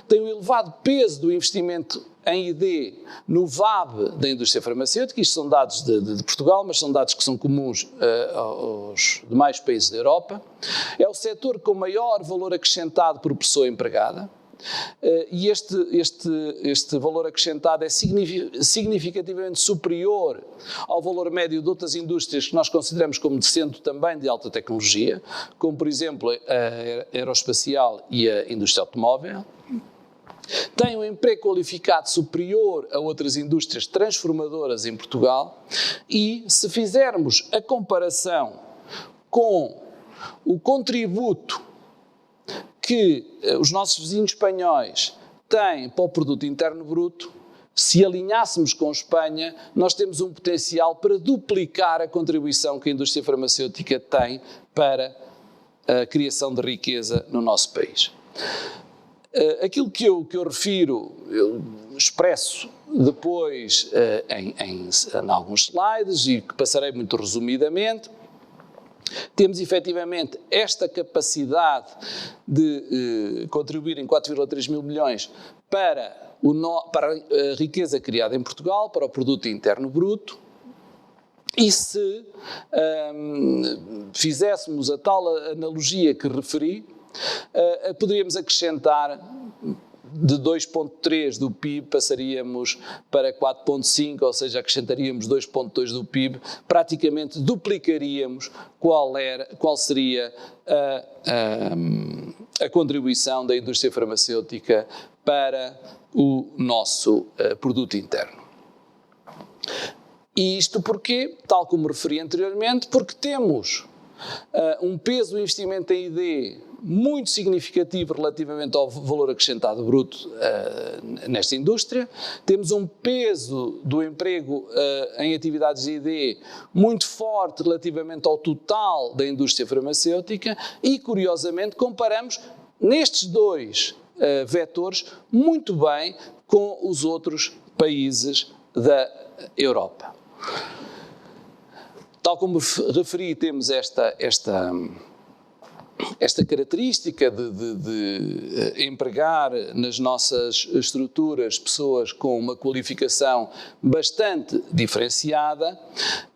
tem um elevado peso do investimento em ID no VAB da indústria farmacêutica. Isto são dados de Portugal, mas são dados que são comuns aos demais países da Europa. É o setor com maior valor acrescentado por pessoa empregada. E este valor acrescentado é significativamente superior ao valor médio de outras indústrias que nós consideramos como sendo também de alta tecnologia, como por exemplo a aeroespacial e a indústria automóvel. Tem um emprego qualificado superior a outras indústrias transformadoras em Portugal, e se fizermos a comparação com o contributo que os nossos vizinhos espanhóis têm para o produto interno bruto, se alinhássemos com Espanha, nós temos um potencial para duplicar a contribuição que a indústria farmacêutica tem para a criação de riqueza no nosso país. Aquilo que eu refiro, eu expresso depois em alguns slides e que passarei muito resumidamente. Temos efetivamente esta capacidade de contribuir em 4,3 mil milhões para a riqueza criada em Portugal, para o produto interno bruto. E se fizéssemos a tal analogia que referi, poderíamos acrescentar de 2,3 do PIB, passaríamos para 4,5, ou seja, acrescentaríamos 2,2 do PIB, praticamente duplicaríamos qual seria a contribuição da indústria farmacêutica para o nosso produto interno. E isto porquê? Tal como referi anteriormente, porque temos um peso do investimento em ID muito significativo relativamente ao valor acrescentado bruto nesta indústria. Temos um peso do emprego em atividades de ID muito forte relativamente ao total da indústria farmacêutica e, curiosamente, comparamos nestes dois vetores muito bem com os outros países da Europa. Tal como referi, temos esta característica de empregar nas nossas estruturas pessoas com uma qualificação bastante diferenciada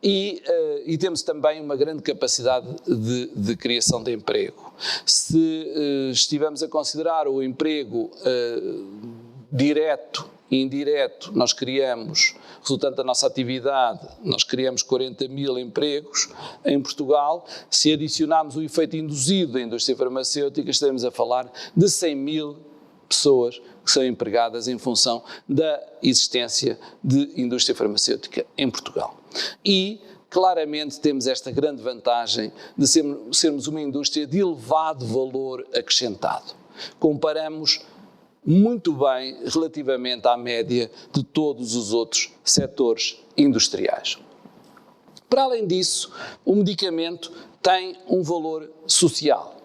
e temos também uma grande capacidade de criação de emprego. Se estivermos a considerar o emprego direto indireto, nós criamos, resultante da nossa atividade, nós criamos 40 mil empregos em Portugal. Se adicionarmos o efeito induzido da indústria farmacêutica, estaremos a falar de 100 mil pessoas que são empregadas em função da existência de indústria farmacêutica em Portugal. E claramente temos esta grande vantagem de sermos uma indústria de elevado valor acrescentado. Comparamos muito bem relativamente à média de todos os outros setores industriais. Para além disso, o medicamento tem um valor social.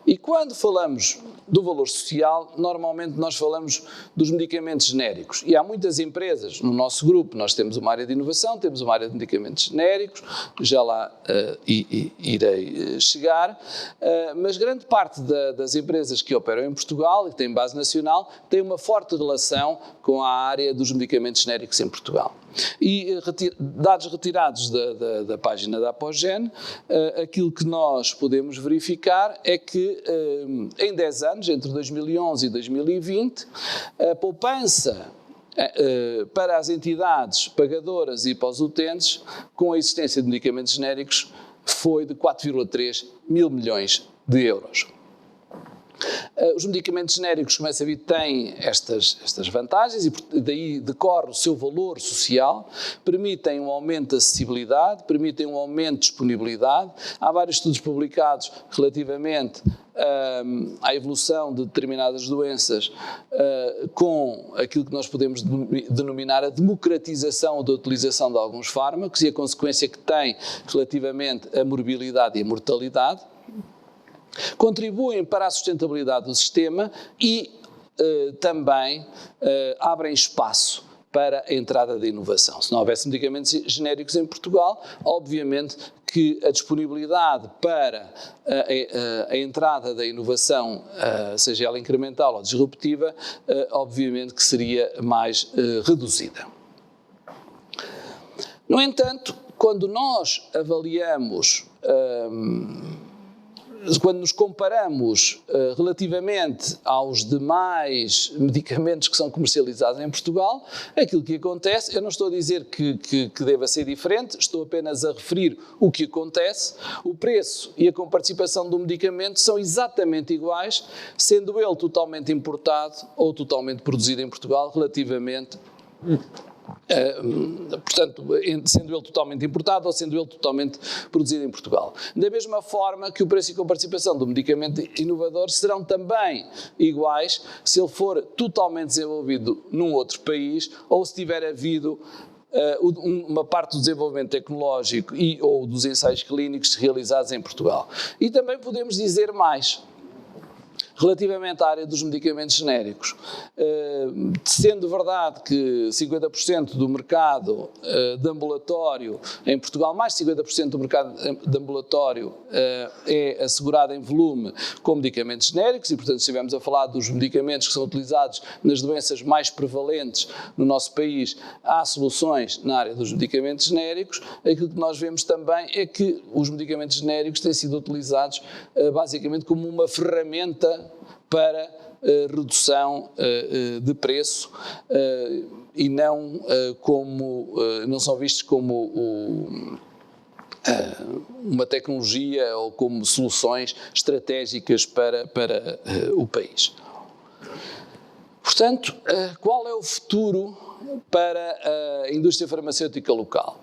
E quando falamos do valor social, normalmente nós falamos dos medicamentos genéricos. E há muitas empresas, no nosso grupo nós temos uma área de inovação, temos uma área de medicamentos genéricos, já lá irei chegar, mas grande parte das empresas que operam em Portugal e que têm base nacional tem uma forte relação com a área dos medicamentos genéricos em Portugal. E dados retirados da página da Apogen, aquilo que nós podemos verificar é que em 10 anos, entre 2011 e 2020, a poupança para as entidades pagadoras e para os utentes, com a existência de medicamentos genéricos, foi de 4,3 mil milhões de euros. Os medicamentos genéricos, como é sabido, têm estas vantagens e daí decorre o seu valor social, permitem um aumento de acessibilidade, permitem um aumento de disponibilidade. Há vários estudos publicados relativamente à evolução de determinadas doenças com aquilo que nós podemos denominar a democratização da utilização de alguns fármacos e a consequência que tem relativamente à morbilidade e à mortalidade. Contribuem para a sustentabilidade do sistema e também abrem espaço para a entrada da inovação. Se não houvesse medicamentos genéricos em Portugal, obviamente que a disponibilidade para a entrada da inovação, seja ela incremental ou disruptiva, obviamente que seria mais reduzida. No entanto, quando nós avaliamos quando nos comparamos relativamente aos demais medicamentos que são comercializados em Portugal, aquilo que acontece, eu não estou a dizer que deva ser diferente, estou apenas a referir o que acontece, o preço e a comparticipação do medicamento são exatamente iguais, sendo ele totalmente importado ou totalmente produzido em Portugal relativamente... portanto, sendo ele totalmente importado ou sendo ele totalmente produzido em Portugal. Da mesma forma que o preço e comparticipação do medicamento inovador serão também iguais se ele for totalmente desenvolvido num outro país ou se tiver havido uma parte do desenvolvimento tecnológico ou dos ensaios clínicos realizados em Portugal. E também podemos dizer mais. Relativamente à área dos medicamentos genéricos, sendo verdade que 50% do mercado de ambulatório em Portugal, mais de 50% do mercado de ambulatório é assegurado em volume com medicamentos genéricos e, portanto, se estivermos a falar dos medicamentos que são utilizados nas doenças mais prevalentes no nosso país, há soluções na área dos medicamentos genéricos. Aquilo que nós vemos também é que os medicamentos genéricos têm sido utilizados basicamente como uma ferramenta para redução de preço e não não são vistos como uma tecnologia ou como soluções estratégicas para o país. Portanto, qual é o futuro para a indústria farmacêutica local?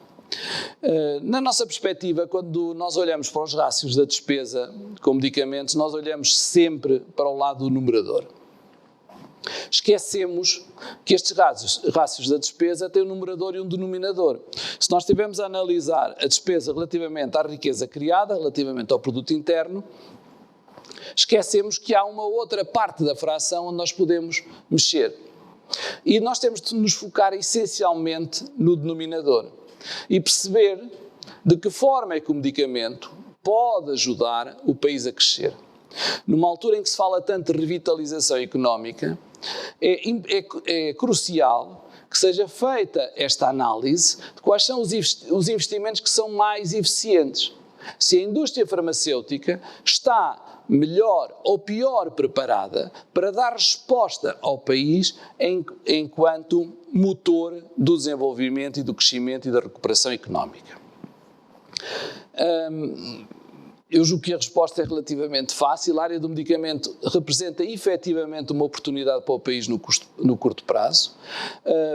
Na nossa perspectiva, quando nós olhamos para os rácios da despesa com medicamentos, nós olhamos sempre para o lado do numerador. Esquecemos que estes rácios da despesa têm um numerador e um denominador. Se nós estivermos a analisar a despesa relativamente à riqueza criada, relativamente ao produto interno, esquecemos que há uma outra parte da fração onde nós podemos mexer. E nós temos de nos focar essencialmente no denominador e perceber de que forma é que o medicamento pode ajudar o país a crescer. Numa altura em que se fala tanto de revitalização económica, é crucial que seja feita esta análise de quais são os investimentos que são mais eficientes. se a indústria farmacêutica está melhor ou pior preparada para dar resposta ao país enquanto motor do desenvolvimento e do crescimento e da recuperação económica. Eu julgo que a resposta é relativamente fácil. A área do medicamento representa efetivamente uma oportunidade para o país no curto prazo.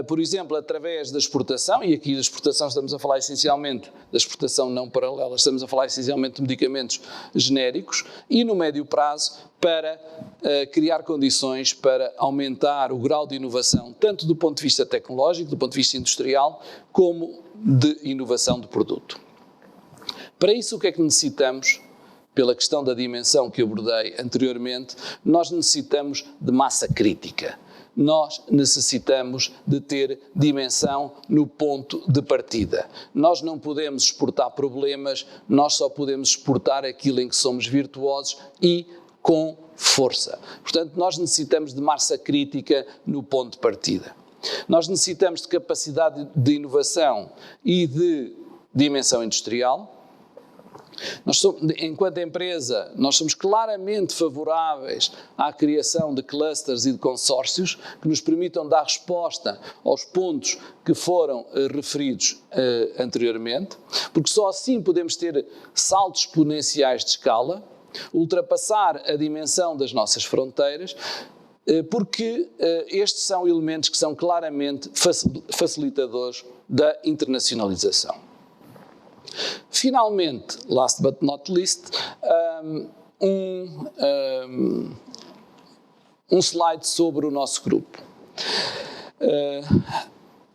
Por exemplo, através da exportação, e aqui da exportação estamos a falar essencialmente da exportação não paralela, estamos a falar essencialmente de medicamentos genéricos, e no médio prazo para criar condições para aumentar o grau de inovação, tanto do ponto de vista tecnológico, do ponto de vista industrial, como de inovação de produto. Para isso, o que é que necessitamos? Pela questão da dimensão que abordei anteriormente, nós necessitamos de massa crítica. Nós necessitamos de ter dimensão no ponto de partida. Nós não podemos exportar problemas, nós só podemos exportar aquilo em que somos virtuosos e com força. Portanto, nós necessitamos de massa crítica no ponto de partida. Nós necessitamos de capacidade de inovação e de dimensão industrial. Enquanto empresa, nós somos claramente favoráveis à criação de clusters e de consórcios que nos permitam dar resposta aos pontos que foram referidos anteriormente, porque só assim podemos ter saltos exponenciais de escala, ultrapassar a dimensão das nossas fronteiras, porque estes são elementos que são claramente facilitadores da internacionalização. Finalmente, last but not least, um slide sobre o nosso grupo.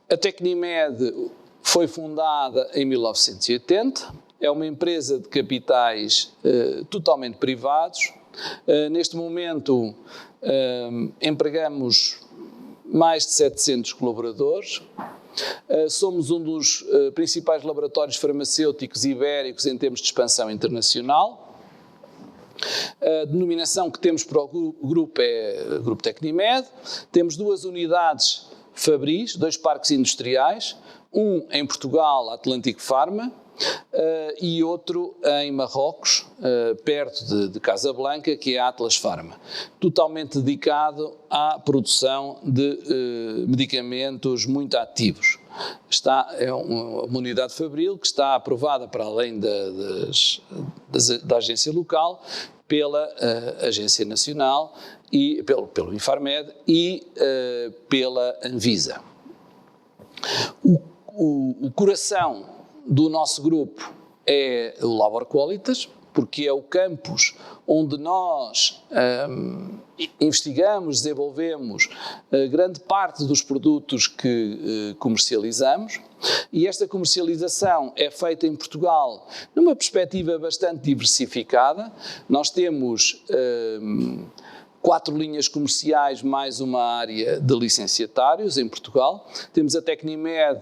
A Tecnimed foi fundada em 1980, é uma empresa de capitais totalmente privados. Neste momento empregamos mais de 700 colaboradores. Somos um dos principais laboratórios farmacêuticos ibéricos em termos de expansão internacional. A denominação que temos para o grupo é Grupo Tecnimed. Temos 2 unidades fabris, 2 parques industriais, um em Portugal, Atlântico Pharma, e outro em Marrocos, perto de Casablanca, que é a Atlas Pharma, totalmente dedicado à produção de medicamentos muito ativos. É uma unidade fabril que está aprovada para além da agência local, pela agência nacional, e pelo Infarmed e pela Anvisa. O coração do nosso grupo é o Labor Qualitas, porque é o campus onde nós investigamos, desenvolvemos grande parte dos produtos que comercializamos, e esta comercialização é feita em Portugal numa perspectiva bastante diversificada. Nós temos 4 linhas comerciais mais uma área de licenciatários em Portugal. Temos a Tecnimed,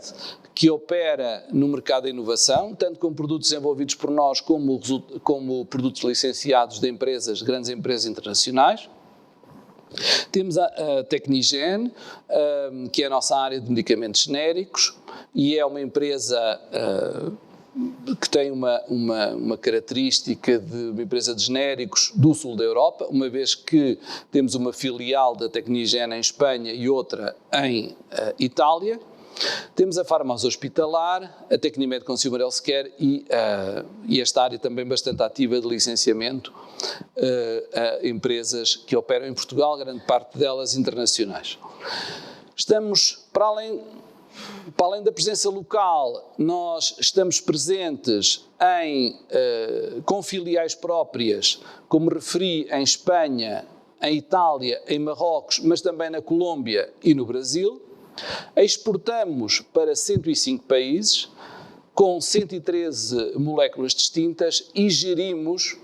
que opera no mercado da inovação, tanto com produtos desenvolvidos por nós como produtos licenciados de empresas, grandes empresas internacionais. Temos a Tecnigen, que é a nossa área de medicamentos genéricos, e é uma empresa que tem uma característica de uma empresa de genéricos do sul da Europa, uma vez que temos uma filial da Tecnigen em Espanha e outra em Itália. Temos a Farmas Hospitalar, a Tecnimed Consumer Healthcare e esta área também bastante ativa de licenciamento a empresas que operam em Portugal, grande parte delas internacionais. Estamos, para além da presença local, nós estamos presentes com filiais próprias, como referi, em Espanha, em Itália, em Marrocos, mas também na Colômbia e no Brasil. Exportamos para 105 países, com 113 moléculas distintas, e gerimos,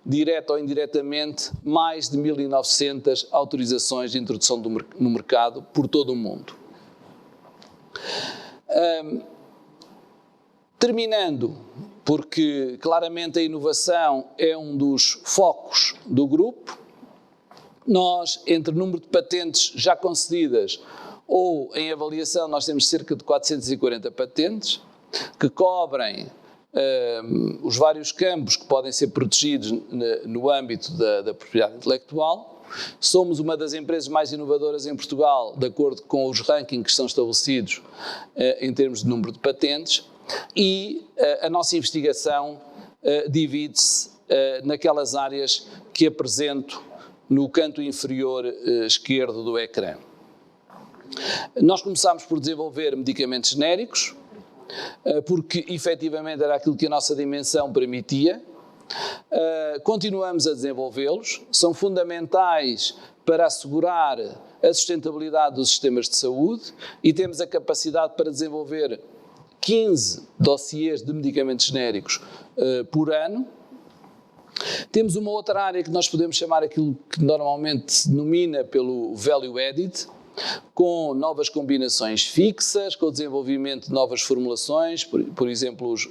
direto ou indiretamente, mais de 1.900 autorizações de introdução no mercado por todo o mundo. Terminando, porque claramente a inovação é um dos focos do grupo, nós, entre o número de patentes já concedidas ou em avaliação, nós temos cerca de 440 patentes que cobrem os vários campos que podem ser protegidos no âmbito da propriedade intelectual. Somos uma das empresas mais inovadoras em Portugal, de acordo com os rankings que são estabelecidos em termos de número de patentes, e a nossa investigação divide-se naquelas áreas que apresento no canto inferior esquerdo do ecrã. Nós começámos por desenvolver medicamentos genéricos, porque efetivamente era aquilo que a nossa dimensão permitia. Continuamos a desenvolvê-los, são fundamentais para assegurar a sustentabilidade dos sistemas de saúde e temos a capacidade para desenvolver 15 dossiês de medicamentos genéricos por ano. Temos uma outra área que nós podemos chamar aquilo que normalmente se denomina pelo value added, com novas combinações fixas, com o desenvolvimento de novas formulações, por exemplo, os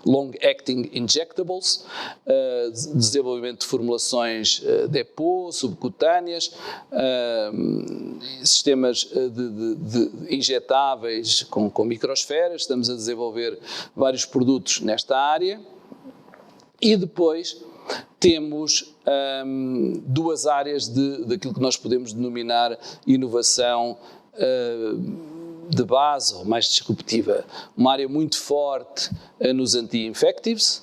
long-acting injectables, desenvolvimento de formulações depot, subcutâneas, sistemas de injetáveis com microsferas. Estamos a desenvolver vários produtos nesta área. E depois temos duas áreas daquilo que nós podemos denominar inovação de base ou mais disruptiva. Uma área muito forte nos anti-infectives,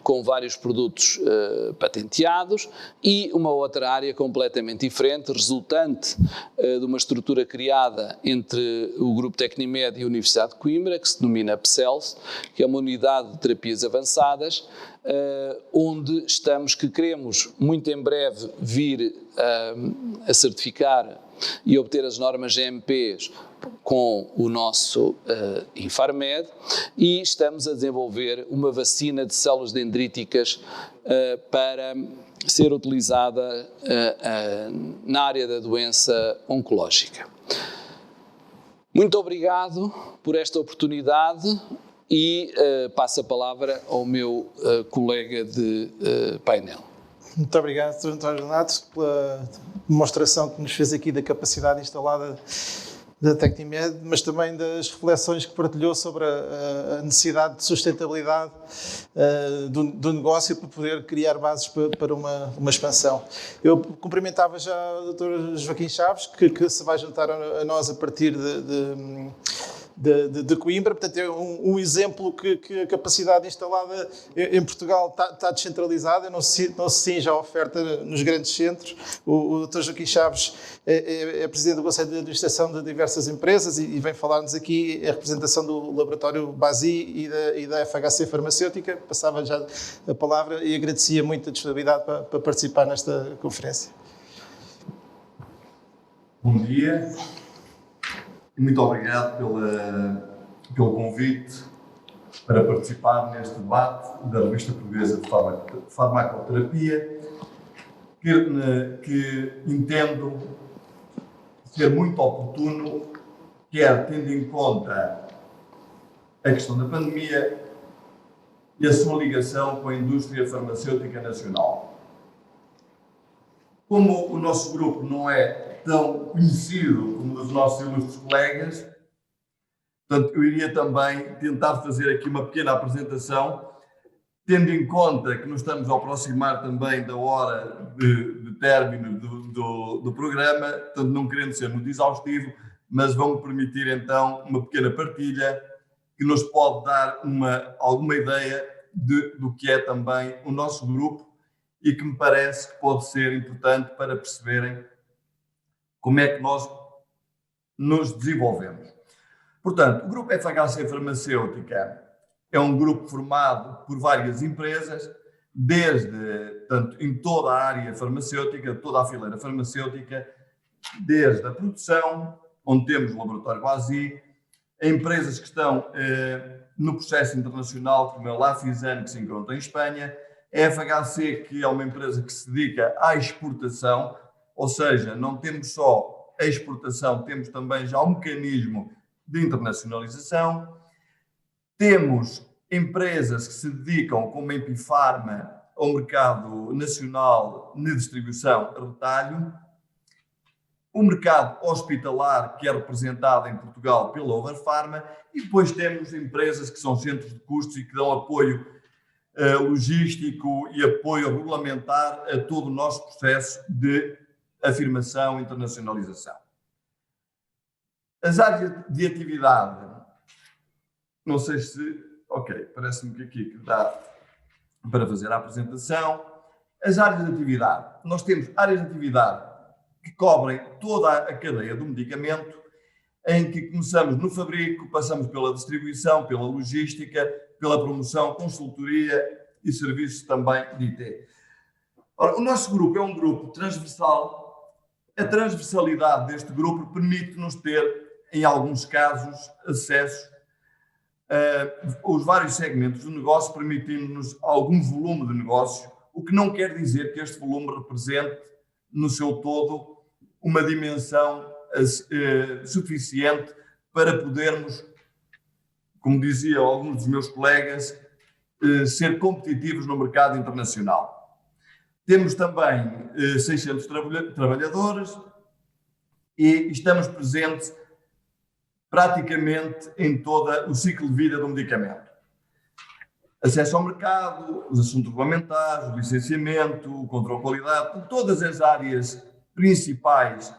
com vários produtos patenteados, e uma outra área completamente diferente, resultante de uma estrutura criada entre o Grupo Tecnimed e a Universidade de Coimbra, que se denomina PCELS, que é uma unidade de terapias avançadas, onde que queremos muito em breve vir a certificar e obter as normas GMPs com o nosso Infarmed, e estamos a desenvolver uma vacina de células dendríticas para ser utilizada na área da doença oncológica. Muito obrigado por esta oportunidade e passo a palavra ao meu colega de painel. Muito obrigado, Dr. António Renato, pela demonstração que nos fez aqui da capacidade instalada da Tecnimed, mas também das reflexões que partilhou sobre a necessidade de sustentabilidade do negócio para poder criar bases para uma expansão. Eu cumprimentava já o Dr. Joaquim Chaves, que se vai juntar a nós a partir de Coimbra. Portanto, é um exemplo que a capacidade instalada em Portugal está descentralizada, não se cinge a oferta nos grandes centros. O Dr. Joaquim Chaves é presidente do Conselho de Administração de diversas empresas e vem falar-nos aqui a representação do laboratório BASI e da FHC Farmacêutica. Passava já a palavra e agradecia muito a disponibilidade para participar nesta conferência. Bom dia. Muito obrigado pelo convite para participar neste debate da Revista Portuguesa de Farmacoterapia, que entendo ser muito oportuno, quer tendo em conta a questão da pandemia e a sua ligação com a indústria farmacêutica nacional. Como o nosso grupo não é tão conhecido como os nossos ilustres colegas, portanto, eu iria também tentar fazer aqui uma pequena apresentação, tendo em conta que nos estamos a aproximar também da hora de término do programa, portanto, não querendo ser muito exaustivo, mas vão-me permitir então uma pequena partilha que nos pode dar alguma ideia do que é também o nosso grupo e que me parece que pode ser importante para perceberem como é que nós nos desenvolvemos. Portanto, o Grupo FHC Farmacêutica é um grupo formado por várias empresas, tanto em toda a área farmacêutica, toda a fileira farmacêutica, desde a produção, onde temos o laboratório BASI, a empresas que estão no processo internacional, como a Lafizan, que se encontra em Espanha, a FHC, que é uma empresa que se dedica à exportação, ou seja, não temos só a exportação, temos também já um mecanismo de internacionalização. Temos empresas que se dedicam, como a Epifarma, ao mercado nacional de distribuição a retalho. o mercado hospitalar, que é representado em Portugal pela Overpharma, e depois temos empresas que são centros de custos e que dão apoio logístico e apoio regulamentar a todo o nosso processo de afirmação e internacionalização. As áreas de atividade, não sei se... Ok, parece-me que aqui dá para fazer a apresentação. As áreas de atividade. Nós temos áreas de atividade que cobrem toda a cadeia do medicamento, em que começamos no fabrico, passamos pela distribuição, pela logística, pela promoção, consultoria e serviços também de IT. Ora, o nosso grupo é um grupo transversal. A transversalidade deste grupo permite-nos ter, em alguns casos, acesso aos vários segmentos do negócio, permitindo-nos algum volume de negócio, o que não quer dizer que este volume represente, no seu todo, uma dimensão suficiente para podermos, como diziam alguns dos meus colegas, ser competitivos no mercado internacional. Temos também 600 trabalhadores e estamos presentes praticamente em todo o ciclo de vida do medicamento. Acesso ao mercado, os assuntos regulamentares, o licenciamento, o controle de qualidade, todas as áreas principais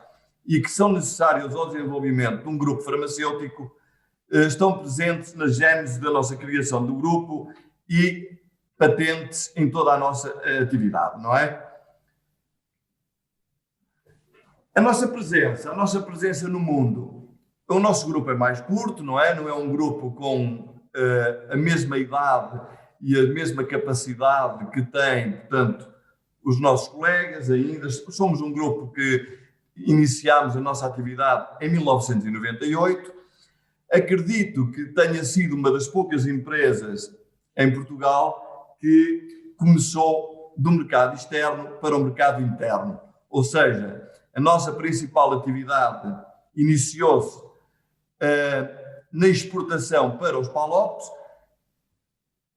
e que são necessárias ao desenvolvimento de um grupo farmacêutico estão presentes na gênese da nossa criação do grupo e patentes em toda a nossa atividade, não é? A nossa presença no mundo, o nosso grupo é mais curto, não é? Não é um grupo com a mesma idade e a mesma capacidade que têm, portanto, os nossos colegas ainda. Somos um grupo que iniciámos a nossa atividade em 1998. Acredito que tenha sido uma das poucas empresas em Portugal que começou do mercado externo para o mercado interno. Ou seja, a nossa principal atividade iniciou-se na exportação para os PALOPs,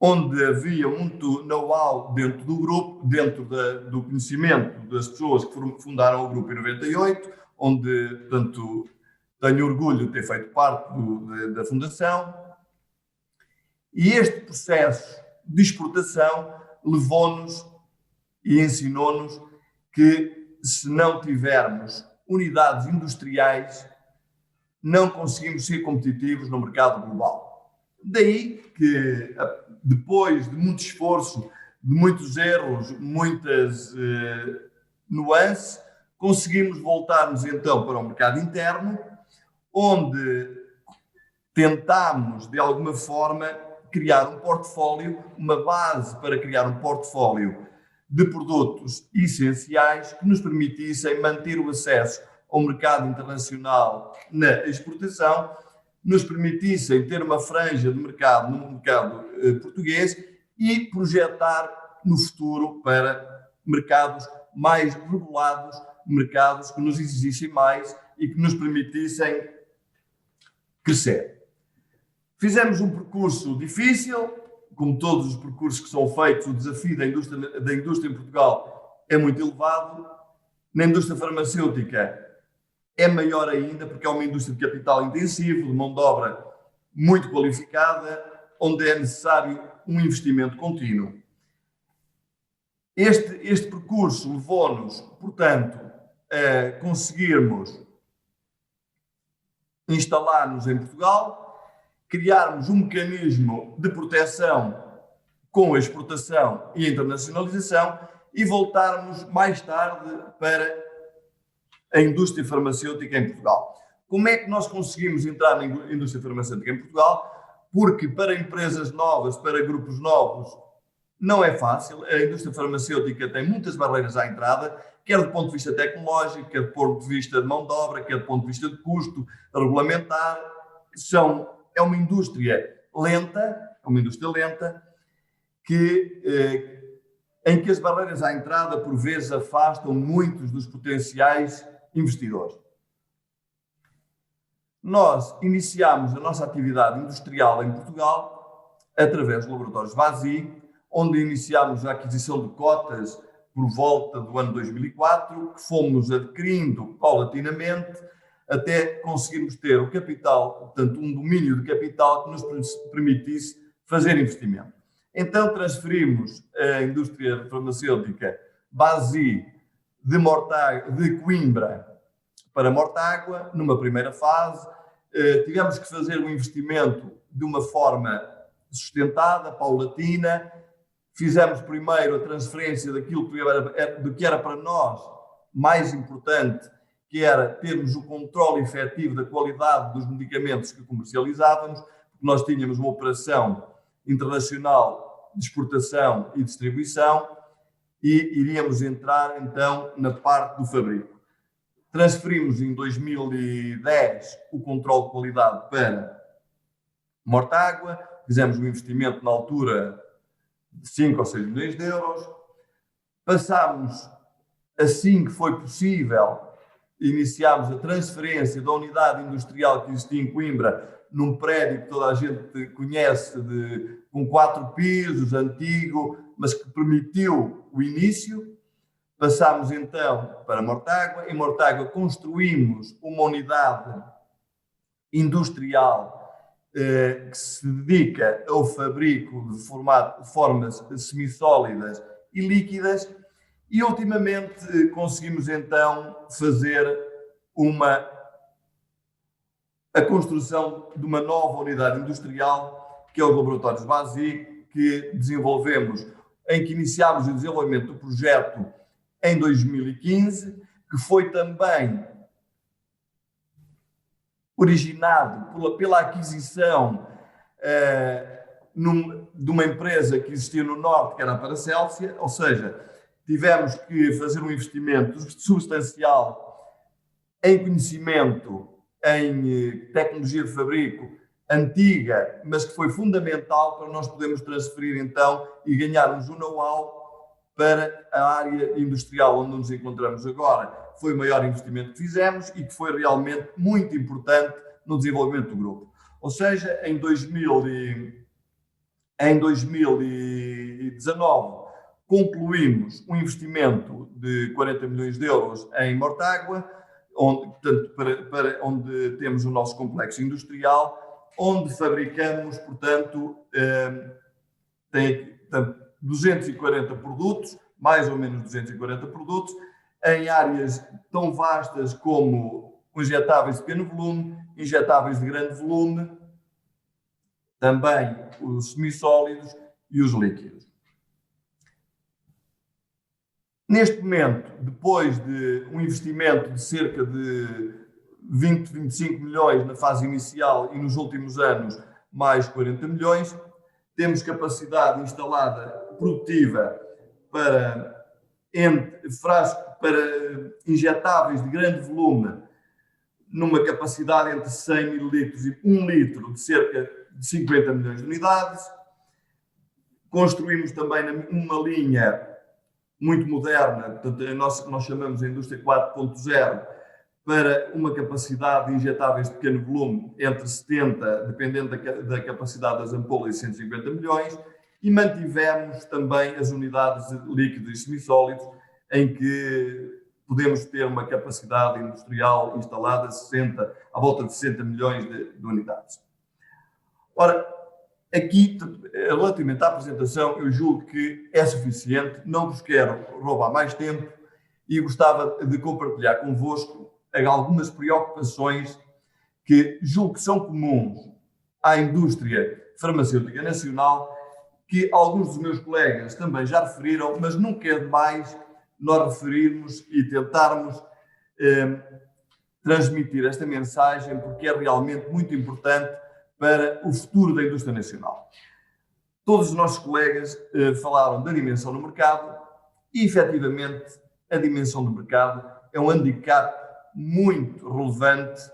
onde havia muito know-how dentro do grupo, dentro do conhecimento das pessoas que fundaram o grupo em 98, onde, portanto, tenho orgulho de ter feito parte da fundação. E este processo de exportação levou-nos e ensinou-nos que, se não tivermos unidades industriais, não conseguimos ser competitivos no mercado global. Daí que, depois de muito esforço, de muitos erros, muitas nuances, conseguimos voltarmos então para o mercado interno, onde tentámos, de alguma forma, criar um portfólio, uma base para criar um portfólio de produtos essenciais que nos permitissem manter o acesso ao mercado internacional na exportação, nos permitissem ter uma franja de mercado no mercado português e projetar no futuro para mercados mais regulados, mercados que nos exigissem mais e que nos permitissem crescer. Fizemos um percurso difícil, como todos os percursos que são feitos. O desafio da indústria em Portugal é muito elevado. Na indústria farmacêutica é maior ainda, porque é uma indústria de capital intensivo, de mão de obra muito qualificada, onde é necessário um investimento contínuo. Este percurso levou-nos, portanto, a conseguirmos instalar-nos em Portugal, criarmos um mecanismo de proteção com a exportação e a internacionalização e voltarmos mais tarde para a indústria farmacêutica em Portugal. Como é que nós conseguimos entrar na indústria farmacêutica em Portugal? Porque para empresas novas, para grupos novos, não é fácil. A indústria farmacêutica tem muitas barreiras à entrada, quer do ponto de vista tecnológico, quer do ponto de vista de mão de obra, quer do ponto de vista de custo, regulamentar. É uma indústria lenta, em que as barreiras à entrada, por vezes, afastam muitos dos potenciais investidores. Nós iniciámos a nossa atividade industrial em Portugal através dos laboratórios VASI, onde iniciámos a aquisição de cotas por volta do ano 2004, que fomos adquirindo paulatinamente até conseguirmos ter o capital, portanto, um domínio de capital que nos permitisse fazer investimento. Então transferimos a indústria farmacêutica BASI de Coimbra para Mortágua, numa primeira fase. Tivemos que fazer um investimento de uma forma sustentada, paulatina. Fizemos primeiro a transferência daquilo que era para nós mais importante, que era termos o controle efetivo da qualidade dos medicamentos que comercializávamos, porque nós tínhamos uma operação internacional de exportação e distribuição e iríamos entrar então na parte do fabrico. Transferimos em 2010 o controle de qualidade para Mortágua, fizemos um investimento na altura de 5 ou 6 milhões de euros. Passámos, assim que foi possível, iniciámos a transferência da unidade industrial que existia em Coimbra, num prédio que toda a gente conhece, com 4 pisos, antigo, mas que permitiu o início. Passámos então para Mortágua. Em Mortágua construímos uma unidade industrial que se dedica ao fabrico de formas semissólidas e líquidas, e ultimamente conseguimos então fazer a construção de uma nova unidade industrial, que é o Laboratórios BASI, que desenvolvemos, em que iniciámos o desenvolvimento do projeto em 2015, que foi também originado pela aquisição de uma empresa que existia no Norte, que era a Paracélsia, ou seja, tivemos que fazer um investimento substancial em conhecimento, em tecnologia de fabrico antiga, mas que foi fundamental para nós podermos transferir então e ganharmos um know-how para a área industrial onde nos encontramos agora. Foi o maior investimento que fizemos e que foi realmente muito importante no desenvolvimento do grupo. Ou seja, em 2019 concluímos um investimento de 40 milhões de euros em Mortágua, onde temos o nosso complexo industrial, onde fabricamos, portanto, 240 produtos, mais ou menos 240 produtos, em áreas tão vastas como injetáveis de pequeno volume, injetáveis de grande volume, também os semissólidos e os líquidos. Neste momento, depois de um investimento de cerca de 25 milhões na fase inicial e nos últimos anos mais 40 milhões, temos capacidade instalada produtiva para injetáveis de grande volume, numa capacidade entre 100 mililitros e 1 litro, de cerca de 50 milhões de unidades. Construímos também uma linha muito moderna, portanto, nós chamamos a indústria 4.0, para uma capacidade de injetáveis de pequeno volume entre 70, dependendo da capacidade das ampolas, e 150 milhões, e mantivemos também as unidades de líquidos e semissólidos, em que podemos ter uma capacidade industrial instalada à volta de 60 milhões de unidades. Ora, aqui, relativamente à apresentação, eu julgo que é suficiente, não vos quero roubar mais tempo e gostava de compartilhar convosco algumas preocupações que julgo que são comuns à indústria farmacêutica nacional, que alguns dos meus colegas também já referiram, mas nunca é demais nós referirmos e tentarmos transmitir esta mensagem, porque é realmente muito importante para o futuro da indústria nacional. Todos os nossos colegas falaram da dimensão do mercado e, efetivamente, a dimensão do mercado é um handicap muito relevante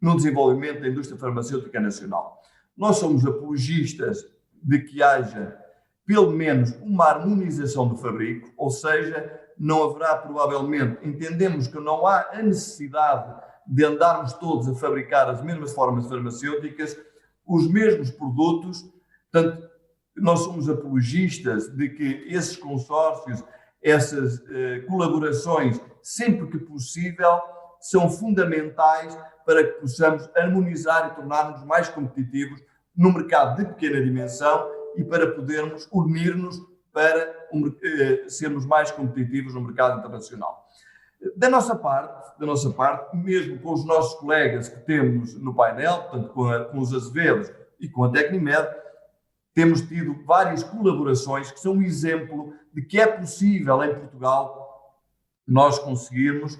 no desenvolvimento da indústria farmacêutica nacional. Nós somos apologistas de que haja, pelo menos, uma harmonização do fabrico, ou seja, não haverá provavelmente, entendemos que não há a necessidade de andarmos todos a fabricar as mesmas formas farmacêuticas, os mesmos produtos. Portanto, nós somos apologistas de que esses consórcios, essas colaborações, sempre que possível, são fundamentais para que possamos harmonizar e tornar-nos mais competitivos no mercado de pequena dimensão e para podermos unir-nos para sermos mais competitivos no mercado internacional. Da nossa parte, mesmo com os nossos colegas que temos no painel, portanto com os Azevedos e com a Tecnimed, temos tido várias colaborações que são um exemplo de que é possível em Portugal nós conseguirmos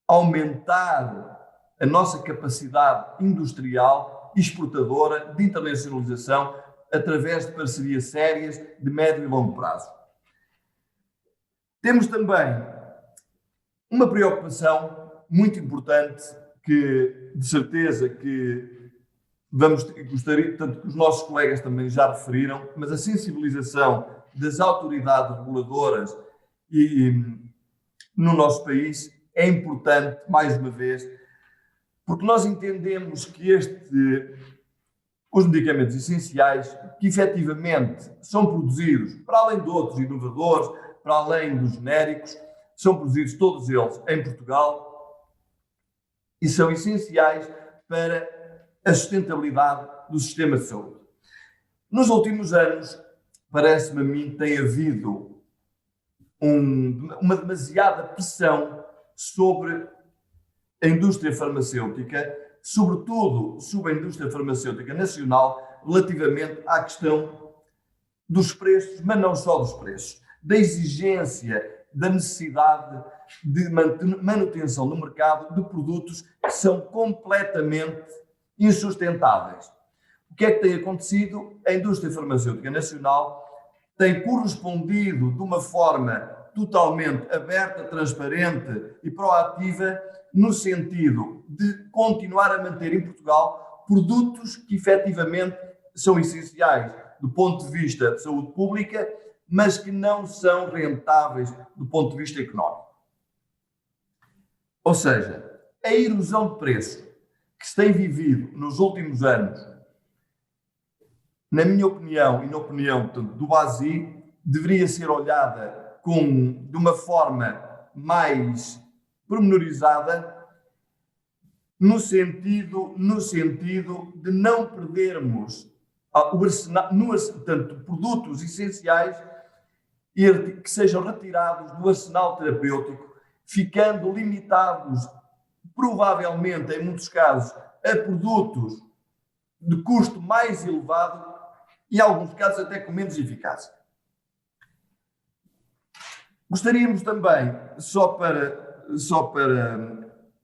aumentar a nossa capacidade industrial e exportadora de internacionalização através de parcerias sérias de médio e longo prazo. Temos também uma preocupação muito importante que, de certeza, que gostaria, tanto que os nossos colegas também já referiram, mas a sensibilização das autoridades reguladoras no nosso país é importante, mais uma vez, porque nós entendemos que os medicamentos essenciais, que efetivamente são produzidos, para além de outros inovadores, para além dos genéricos, são produzidos todos eles em Portugal e são essenciais para a sustentabilidade do sistema de saúde. Nos últimos anos, parece-me a mim, tem havido uma demasiada pressão sobre a indústria farmacêutica, sobretudo sobre a indústria farmacêutica nacional, relativamente à questão dos preços, mas não só dos preços, da exigência, da necessidade de manutenção no mercado de produtos que são completamente insustentáveis. O que é que tem acontecido? A indústria farmacêutica nacional tem correspondido de uma forma totalmente aberta, transparente e proativa no sentido de continuar a manter em Portugal produtos que efetivamente são essenciais do ponto de vista de saúde pública, mas que não são rentáveis do ponto de vista económico. Ou seja, a erosão de preço que se tem vivido nos últimos anos, na minha opinião e na opinião do BASI, deveria ser olhada de uma forma mais pormenorizada, no sentido de não perdermos o arsenal, portanto, produtos essenciais que sejam retirados do arsenal terapêutico, ficando limitados, provavelmente, em muitos casos, a produtos de custo mais elevado e, em alguns casos, até com menos eficácia. Gostaríamos também, só para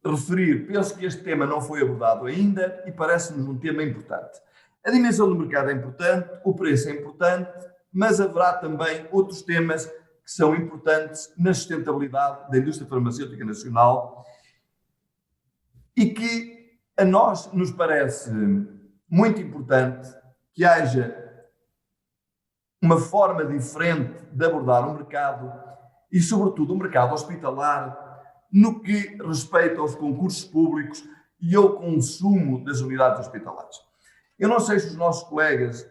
referir, penso que este tema não foi abordado ainda e parece-nos um tema importante. A dimensão do mercado é importante, o preço é importante, mas haverá também outros temas que são importantes na sustentabilidade da indústria farmacêutica nacional e que a nós nos parece muito importante que haja uma forma diferente de abordar o mercado e, sobretudo, o mercado hospitalar no que respeita aos concursos públicos e ao consumo das unidades hospitalares. Eu não sei se os nossos colegas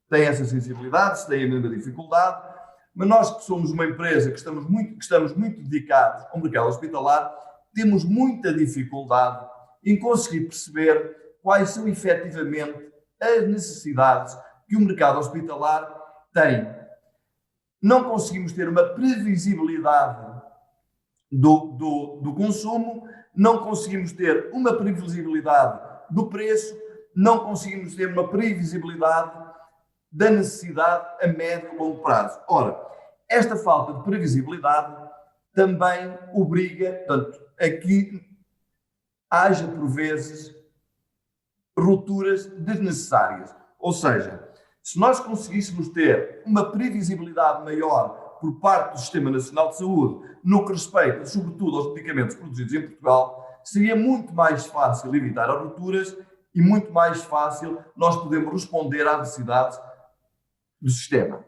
têm essa sensibilidade, se têm a mesma dificuldade, mas nós que somos uma empresa que estamos muito dedicados ao mercado hospitalar, temos muita dificuldade em conseguir perceber quais são efetivamente as necessidades que o mercado hospitalar tem. Não conseguimos ter uma previsibilidade do consumo, não conseguimos ter uma previsibilidade do preço, não conseguimos ter uma previsibilidade da necessidade a médio e longo prazo. Ora, esta falta de previsibilidade também obriga, portanto, a que haja, por vezes, rupturas desnecessárias. Ou seja, se nós conseguíssemos ter uma previsibilidade maior por parte do Sistema Nacional de Saúde, no que respeita, sobretudo, aos medicamentos produzidos em Portugal, seria muito mais fácil evitar as rupturas e muito mais fácil nós podermos responder às necessidades do sistema.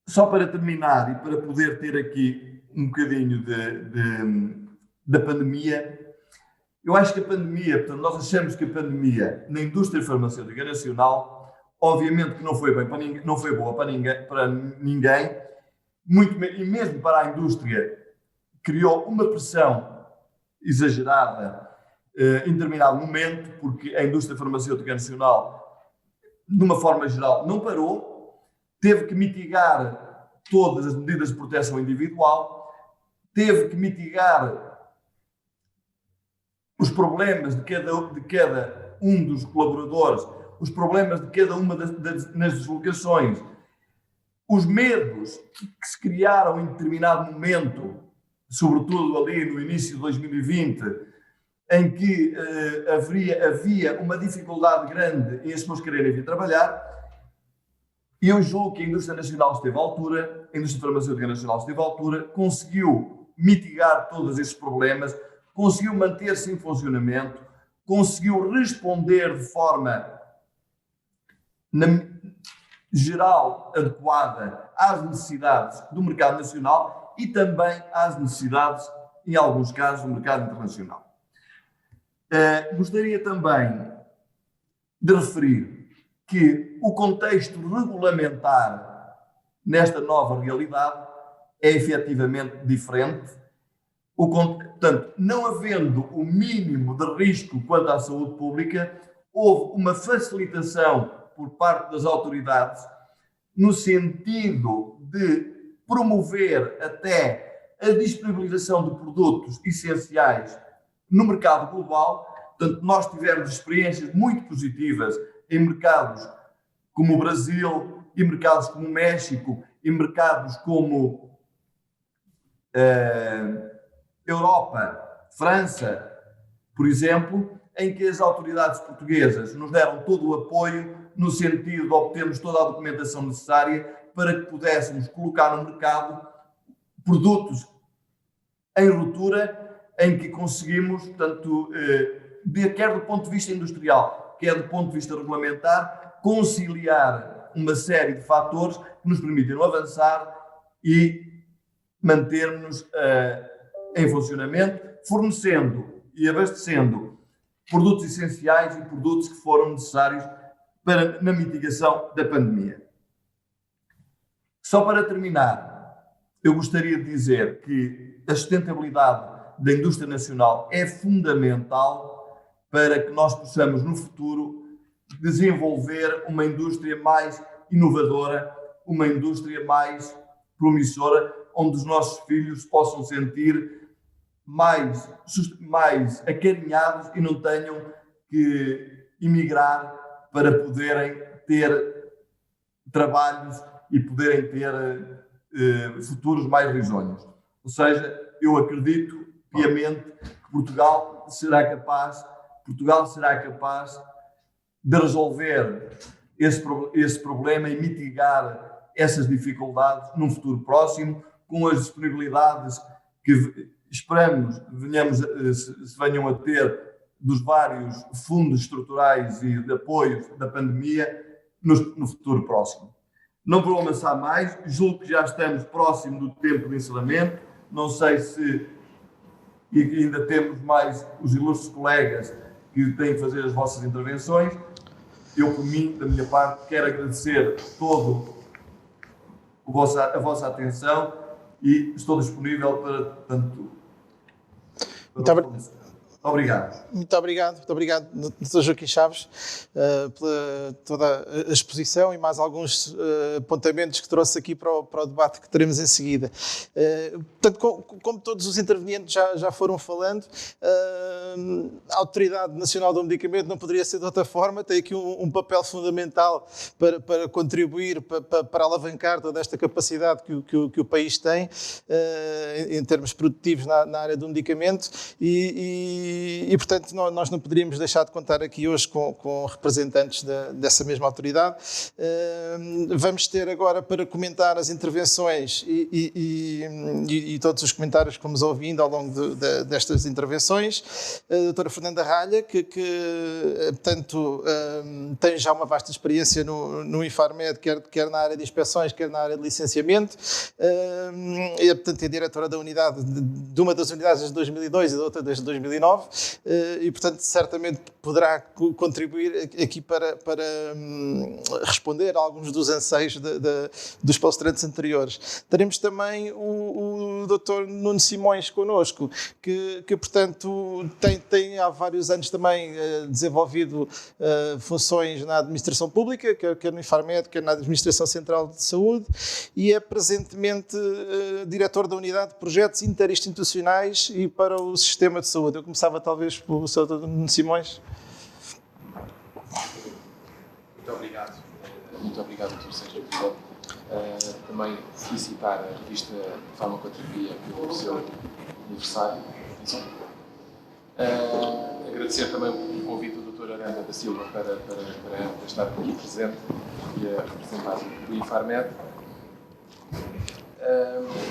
Só para terminar e para poder ter aqui um bocadinho da pandemia, eu acho que a pandemia, portanto, nós achamos que a pandemia na indústria farmacêutica nacional obviamente que não foi bem para ninguém, não foi boa para ninguém, e mesmo para a indústria, criou uma pressão exagerada em determinado momento, porque a indústria farmacêutica nacional, de uma forma geral, não parou, teve que mitigar todas as medidas de proteção individual, teve que mitigar os problemas de cada um dos colaboradores, os problemas de cada uma nas deslocações, os medos que se criaram em determinado momento, sobretudo ali no início de 2020, em que havia uma dificuldade grande em as pessoas quererem vir trabalhar. E eu julgo que a indústria nacional esteve à altura, a indústria farmacêutica nacional esteve à altura, conseguiu mitigar todos esses problemas, conseguiu manter-se em funcionamento, conseguiu responder de forma geral, adequada às necessidades do mercado nacional e também às necessidades, em alguns casos, do mercado internacional. Gostaria também de referir que o contexto regulamentar nesta nova realidade é efetivamente diferente. Portanto, não havendo o mínimo de risco quanto à saúde pública, houve uma facilitação por parte das autoridades no sentido de promover até a disponibilização de produtos essenciais no mercado global. Portanto, nós tivemos experiências muito positivas em mercados como o Brasil, em mercados como o México, em mercados como Europa, França, por exemplo, em que as autoridades portuguesas nos deram todo o apoio no sentido de obtermos toda a documentação necessária para que pudéssemos colocar no mercado produtos em ruptura, em que conseguimos, tanto quer do ponto de vista industrial, quer do ponto de vista regulamentar, conciliar uma série de fatores que nos permitiram avançar e mantermos-nos em funcionamento, fornecendo e abastecendo produtos essenciais e produtos que foram necessários na mitigação da pandemia. Só para terminar, eu gostaria de dizer que a sustentabilidade da indústria nacional é fundamental para que nós possamos, no futuro, desenvolver uma indústria mais inovadora, uma indústria mais promissora, onde os nossos filhos possam sentir mais acarinhados e não tenham que emigrar para poderem ter trabalhos e poderem ter futuros mais risonhos. Ou seja, eu acredito piamente que Portugal será capaz de resolver esse problema e mitigar essas dificuldades num futuro próximo, com as disponibilidades que esperamos se venham a ter dos vários fundos estruturais e de apoio da pandemia no futuro próximo. Não vou avançar mais, julgo que já estamos próximo do tempo de encerramento. Não sei se ainda temos mais os ilustres colegas que têm que fazer as vossas intervenções. Eu, por mim, da minha parte, quero agradecer todo a vossa atenção e estou disponível para tanto. Obrigado. Muito obrigado, Dr. Joaquim Chaves, pela toda a exposição e mais alguns apontamentos que trouxe aqui para o debate que teremos em seguida. Portanto, como todos os intervenientes já foram falando, a Autoridade Nacional do Medicamento não poderia ser de outra forma, tem aqui um papel fundamental para contribuir, para alavancar toda esta capacidade que o país tem em termos produtivos na área do medicamento e, portanto, nós não poderíamos deixar de contar aqui hoje com representantes dessa mesma autoridade. Vamos ter agora para comentar as intervenções e todos os comentários que fomos ouvindo ao longo destas intervenções. A doutora Fernanda Ralha, que portanto, tem já uma vasta experiência no Infarmed, quer na área de inspeções, quer na área de licenciamento. Portanto, é diretora da unidade, de uma das unidades desde 2002 e da outra desde 2009. Covid-19 e, portanto, certamente poderá contribuir aqui para responder a alguns dos anseios dos palestrantes anteriores. Teremos também o Dr. Nuno Simões connosco, que portanto, tem há vários anos também desenvolvido funções na administração pública, quer no Infarmed, quer na Administração Central de Saúde, e é presentemente diretor da Unidade de Projetos Interinstitucionais e para o Sistema de Saúde. Eu começava talvez pelo Sr. Nuno Simões. Muito obrigado, Dr. Sérgio. Também felicitar a revista Farmacoterapia pelo seu aniversário. Agradecer também o convite do Dr. Aranda da Silva para estar aqui presente e a representar o Infarmed.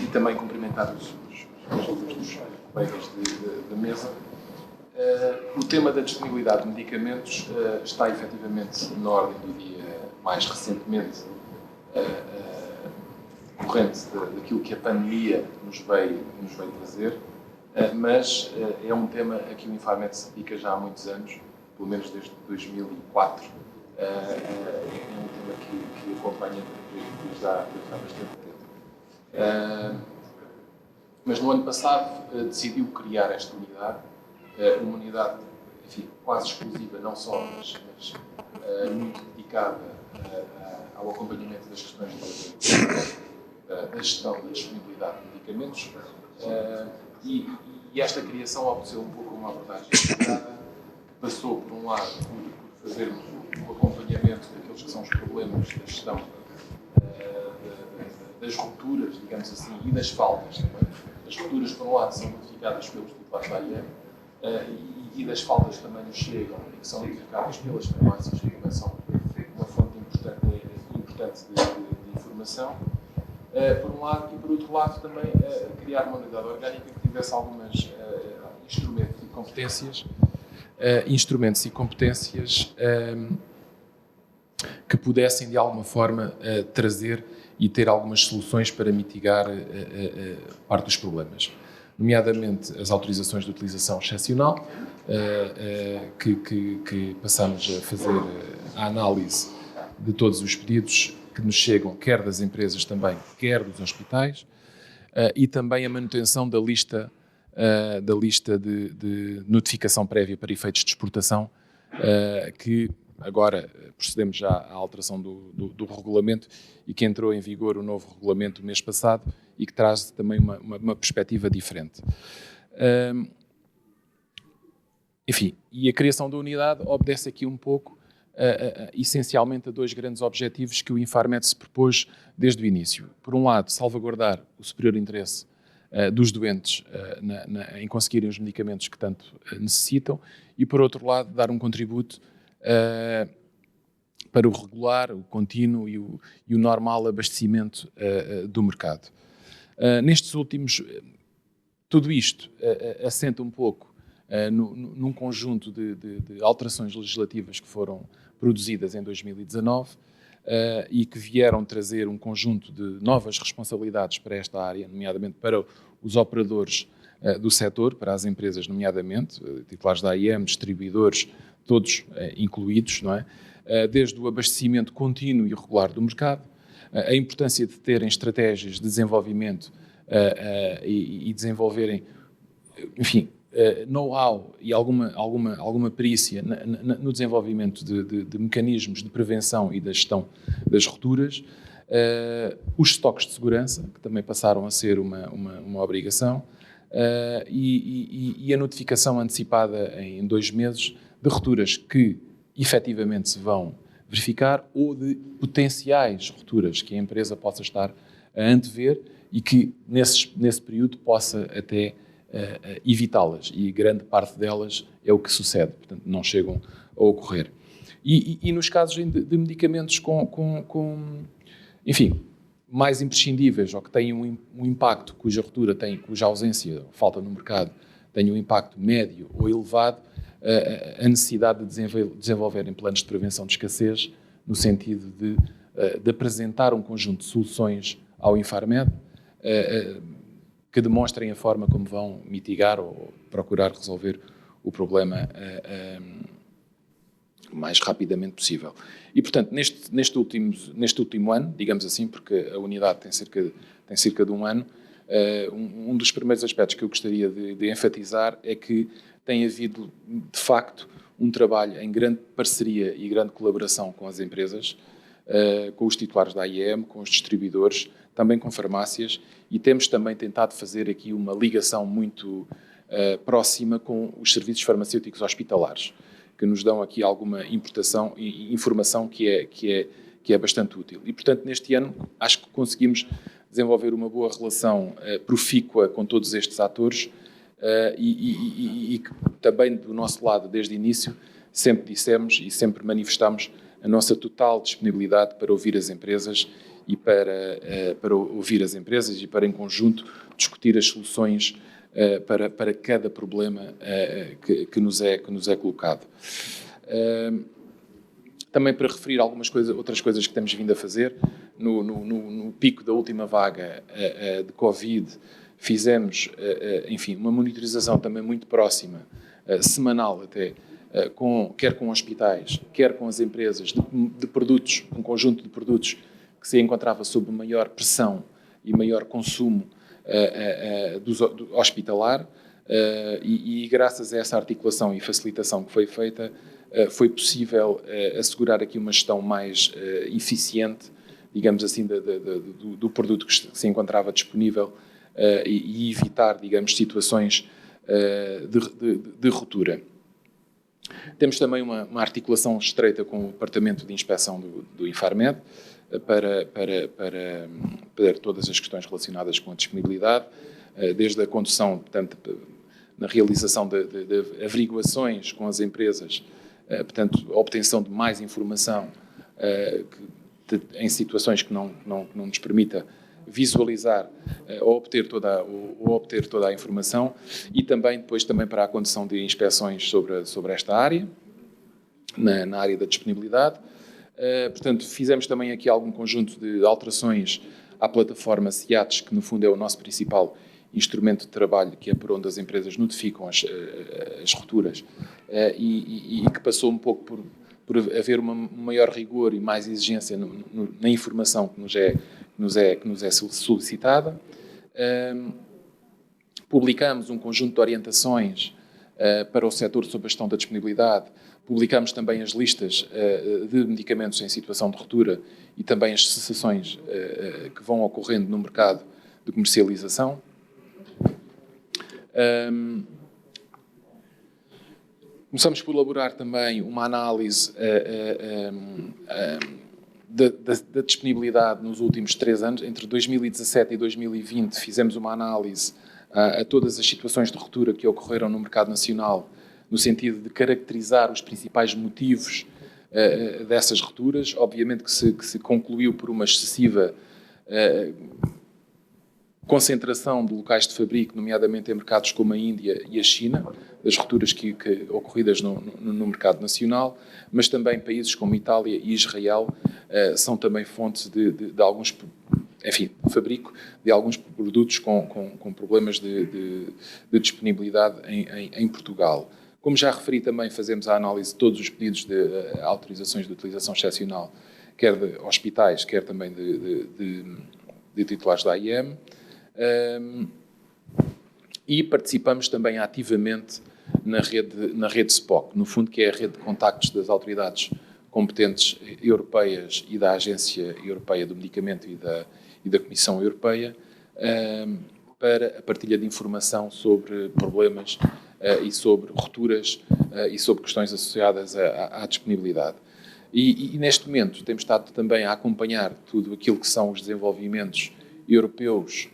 E também cumprimentar os outros colegas da mesa. O tema da disponibilidade de medicamentos está efetivamente na ordem do dia mais recentemente corrente daquilo que a pandemia nos veio trazer, mas é um a que o Infarmed se dedica já há muitos anos, pelo menos desde 2004. É um tema que acompanha desde há bastante tempo. Mas no ano passado decidiu criar esta unidade, uma unidade, enfim, quase exclusiva, não só, mas muito dedicada ao acompanhamento das questões da gestão da disponibilidade de medicamentos, e esta criação obteve um pouco uma abordagem integrada, que passou, por um lado, por fazermos o acompanhamento daqueles que são os problemas da gestão das rupturas, digamos assim, e das faltas também. As rupturas, por um lado, são notificadas pelos titulares da AIEM, e das faltas também nos chegam e que são notificadas pelas farmácias, que também são uma fonte importante de informação, por um lado, e por outro lado também criar uma unidade orgânica que tivesse algumas instrumentos e competências que pudessem de alguma forma trazer e ter algumas soluções para mitigar parte dos problemas, nomeadamente as autorizações de utilização excepcional, que passamos a fazer a análise de todos os pedidos que nos chegam, quer das empresas também, quer dos hospitais, e também a manutenção da lista de notificação prévia para efeitos de exportação, que agora procedemos já à alteração do regulamento e que entrou em vigor o novo regulamento o mês passado e que traz também uma perspectiva diferente. Enfim, e a criação da unidade obedece aqui um pouco, essencialmente, a dois grandes objetivos que o Infarmed se propôs desde o início. Por um lado, salvaguardar o superior interesse dos doentes em conseguirem os medicamentos que tanto necessitam e, por outro lado, dar um contributo para o regular, o contínuo e o normal abastecimento do mercado. Nestes últimos, tudo isto assenta um pouco num conjunto de alterações legislativas que foram produzidas em 2019 e que vieram trazer um conjunto de novas responsabilidades para esta área, nomeadamente para os operadores do setor, para as empresas, nomeadamente, titulares da AIEM, distribuidores, todos incluídos, não é? Desde o abastecimento contínuo e regular do mercado, a importância de terem estratégias de desenvolvimento e desenvolverem, enfim, know-how e alguma perícia no desenvolvimento de mecanismos de prevenção e da gestão das rupturas, os estoques de segurança, que também passaram a ser uma obrigação, e a notificação antecipada em 2 meses de rupturas que efetivamente se vão verificar ou de potenciais rupturas que a empresa possa estar a antever e que nesse período possa até evitá-las, e grande parte delas é o que sucede, portanto não chegam a ocorrer. E nos casos de medicamentos enfim, mais imprescindíveis ou que têm um impacto cuja ruptura tem, cuja ausência ou falta no mercado tem um impacto médio ou elevado, a necessidade de desenvolverem planos de prevenção de escassez no sentido de apresentar um conjunto de soluções ao Infarmed que demonstrem a forma como vão mitigar ou procurar resolver o problema o mais rapidamente possível. E, portanto, neste último ano, digamos assim, porque a unidade tem cerca de um ano, um dos primeiros aspectos que eu gostaria de enfatizar é que tem havido, de facto, um trabalho em grande parceria e grande colaboração com as empresas, com os titulares da AIEM, com os distribuidores, também com farmácias, e temos também tentado fazer aqui uma ligação muito próxima com os serviços farmacêuticos hospitalares, que nos dão aqui alguma informação que é bastante útil. E, portanto, neste ano, acho que conseguimos desenvolver uma boa relação profícua com todos estes atores e que também, do nosso lado, desde o início, sempre dissemos e sempre manifestamos a nossa total disponibilidade para ouvir as empresas e para ouvir as empresas e para, em conjunto, discutir as soluções para cada problema que nos é colocado. Também para referir outras coisas que temos vindo a fazer, no pico da última vaga de Covid, fizemos, enfim, uma monitorização também muito próxima, semanal até, quer com hospitais, quer com as empresas, de produtos, um conjunto de produtos que se encontrava sob maior pressão e maior consumo do hospitalar, e graças a essa articulação e facilitação que foi feita, foi possível assegurar aqui uma gestão mais eficiente, digamos assim, do produto que se encontrava disponível e evitar, digamos, situações de ruptura. Temos também uma articulação estreita com o Departamento de Inspeção do Infarmed para todas as questões relacionadas com a disponibilidade, desde a condução, portanto, na realização de averiguações com as empresas, portanto, a obtenção de mais informação em situações que não nos permita visualizar ou obter toda a informação, e também para a condução de inspeções sobre esta área, na área da disponibilidade. Portanto, fizemos também aqui algum conjunto de alterações à plataforma SIATS, que no fundo é o nosso principal instrumento de trabalho, que é por onde as empresas notificam as rupturas, e que passou um pouco por haver um maior rigor e mais exigência na informação que nos é solicitada. Publicamos um conjunto de orientações para o setor sobre a gestão da disponibilidade. Publicamos também as listas de medicamentos em situação de ruptura e também as cessações que vão ocorrendo no mercado de comercialização. Começamos por elaborar também uma análise da disponibilidade nos últimos 3 anos. Entre 2017 e 2020 fizemos uma análise a todas as situações de ruptura que ocorreram no mercado nacional, no sentido de caracterizar os principais motivos dessas rupturas. Obviamente que se concluiu por uma excessiva concentração de locais de fabrico, nomeadamente em mercados como a Índia e a China, das rupturas que ocorridas no mercado nacional, mas também países como Itália e Israel são também fontes de alguns, enfim, fabrico de alguns produtos com problemas de disponibilidade em Portugal. Como já referi, também fazemos a análise de todos os pedidos de autorizações de utilização excepcional, quer de hospitais, quer também de titulares da AIEM, e participamos também ativamente na rede SPOC, no fundo, que é a rede de contactos das autoridades competentes europeias e da Agência Europeia do Medicamento e da Comissão Europeia, para a partilha de informação sobre problemas e sobre rupturas e sobre questões associadas à disponibilidade. E neste momento temos estado também a acompanhar tudo aquilo que são os desenvolvimentos europeus.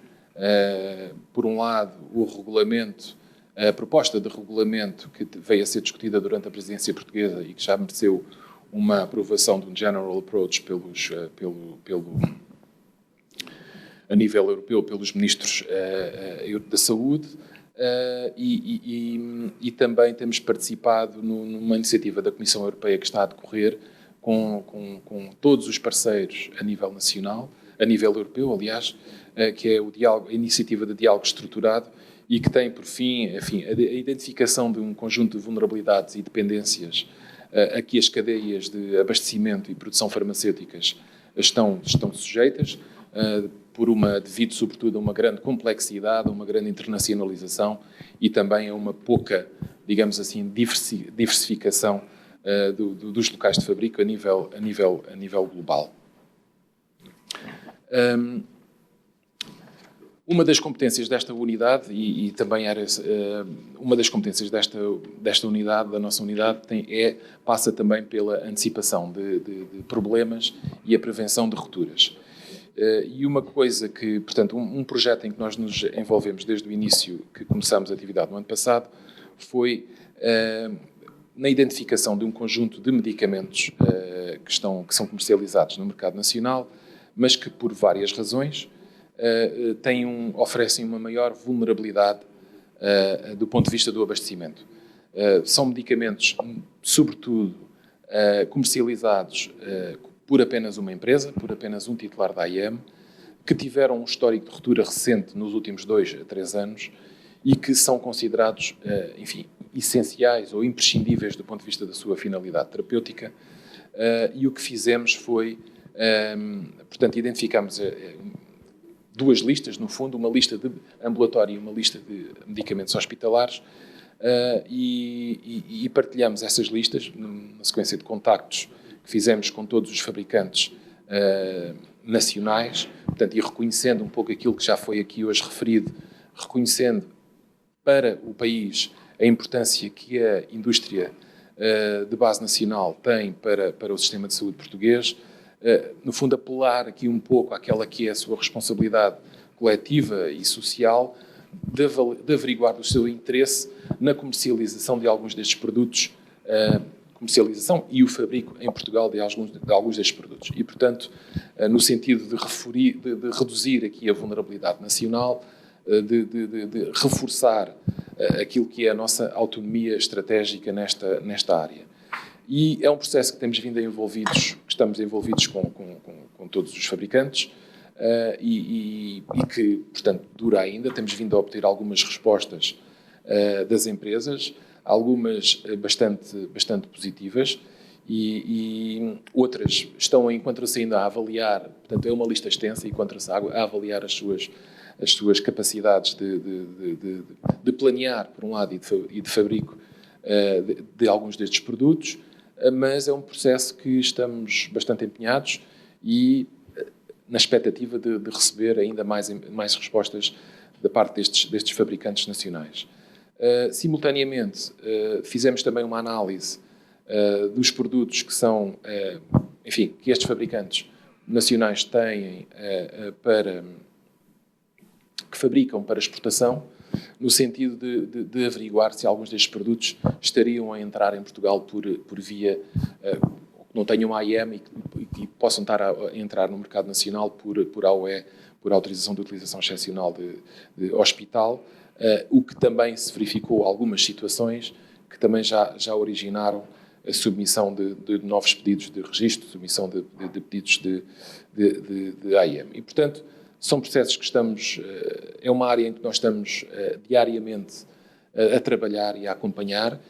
Por um lado, o regulamento, a proposta de regulamento que veio a ser discutida durante a presidência portuguesa e que já mereceu uma aprovação de um General Approach a nível europeu pelos ministros da Saúde, e também temos participado numa iniciativa da Comissão Europeia que está a decorrer com todos os parceiros a nível nacional, a nível europeu, aliás, que é a iniciativa de diálogo estruturado, e que tem, por fim, enfim, a identificação de um conjunto de vulnerabilidades e dependências a que as cadeias de abastecimento e produção farmacêuticas estão sujeitas, devido sobretudo a uma grande complexidade, a uma grande internacionalização e também a uma pouca, digamos assim, diversificação dos locais de fabrico a nível global. Uma das competências desta unidade, e também era uma das competências desta unidade, da nossa unidade, passa também pela antecipação de problemas e a prevenção de rupturas. E uma coisa que, portanto, um projeto em que nós nos envolvemos desde o início, que começámos a atividade no ano passado, foi na identificação de um conjunto de medicamentos que são comercializados no mercado nacional, mas que, por várias razões, oferecem uma maior vulnerabilidade do ponto de vista do abastecimento. São medicamentos, sobretudo, comercializados por apenas uma empresa, por apenas um titular da AIM, que tiveram um histórico de ruptura recente nos últimos 2 a 3 anos e que são considerados, enfim, essenciais ou imprescindíveis do ponto de vista da sua finalidade terapêutica. E o que fizemos foi, portanto, identificamos 2 listas, no fundo, uma lista de ambulatório e uma lista de medicamentos hospitalares, e partilhamos essas listas na sequência de contactos que fizemos com todos os fabricantes nacionais, portanto, e reconhecendo um pouco aquilo que já foi aqui hoje referido, reconhecendo para o país a importância que a indústria de base nacional tem para o sistema de saúde português, no fundo apelar aqui um pouco àquela que é a sua responsabilidade coletiva e social de averiguar do seu interesse na comercialização de alguns destes produtos, comercialização e o fabrico em Portugal de alguns destes produtos. E, portanto, no sentido de reduzir aqui a vulnerabilidade nacional, de reforçar aquilo que é a nossa autonomia estratégica nesta área. E é um processo que estamos envolvidos com todos os fabricantes, e que, portanto, dura ainda. Temos vindo a obter algumas respostas das empresas, algumas bastante positivas, e outras encontram-se ainda a avaliar, portanto, é uma lista extensa, encontram-se a avaliar as suas capacidades de planear, por um lado, e de fabrico de alguns destes produtos, mas é um processo que estamos bastante empenhados e na expectativa de receber ainda mais respostas da parte destes fabricantes nacionais. Simultaneamente, fizemos também uma análise dos produtos que estes fabricantes nacionais têm que fabricam para exportação, no sentido de averiguar se alguns destes produtos estariam a entrar em Portugal por via não tenham AIM e possam estar a entrar no mercado nacional por AOE, por autorização de utilização excepcional de hospital, o que também se verificou algumas situações que também já originaram a submissão de novos pedidos de registro, submissão de pedidos de AIM. E, portanto, são processos que é uma área em que nós estamos diariamente a trabalhar e a acompanhar,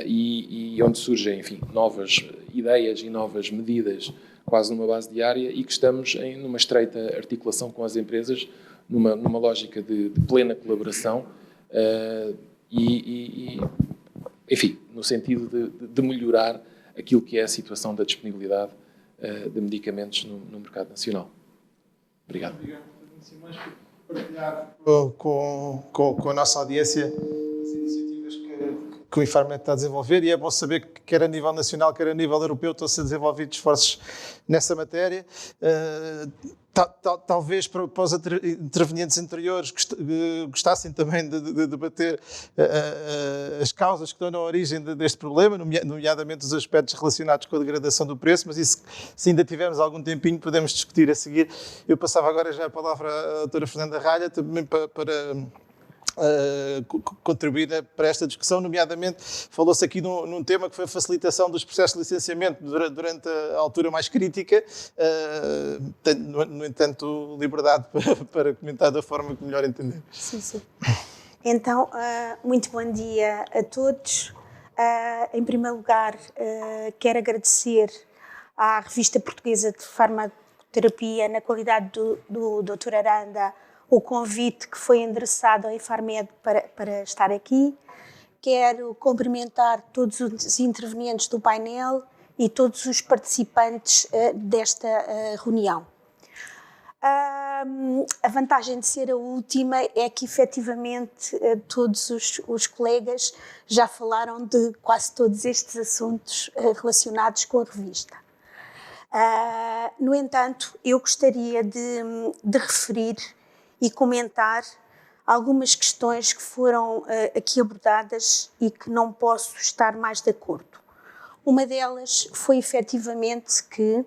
e onde surgem, enfim, novas ideias e novas medidas quase numa base diária, e que estamos numa estreita articulação com as empresas, numa lógica de plena colaboração, enfim, no sentido de melhorar aquilo que é a situação da disponibilidade de medicamentos no mercado nacional. Obrigado. Obrigado, Simões, por partilhar com a nossa audiência as iniciativas que o Infarmed está a desenvolver, e é bom saber que quer a nível nacional, quer a nível europeu, estão a ser desenvolvidos esforços nessa matéria. Talvez para os intervenientes anteriores gostassem também de debater as causas que estão na origem deste problema, nomeadamente os aspectos relacionados com a degradação do preço, mas isso, se ainda tivermos algum tempinho, podemos discutir a seguir. Eu passava agora já a palavra à doutora Fernanda Ralha, também para contribuir para esta discussão. Nomeadamente, falou-se aqui num tema que foi a facilitação dos processos de licenciamento durante a altura mais crítica. Tenho, no entanto, liberdade para comentar da forma que melhor entender. Sim. Então, muito bom dia a todos. Em primeiro lugar, quero agradecer à Revista Portuguesa de Farmacoterapia, na qualidade do Dr. Aranda, o convite que foi endereçado ao Infarmed para estar aqui. Quero cumprimentar todos os intervenientes do painel e todos os participantes desta reunião. A vantagem de ser a última é que, efetivamente, todos os colegas já falaram de quase todos estes assuntos relacionados com a revista. No entanto, eu gostaria de referir e comentar algumas questões que foram aqui abordadas e que não posso estar mais de acordo. Uma delas foi, efetivamente, que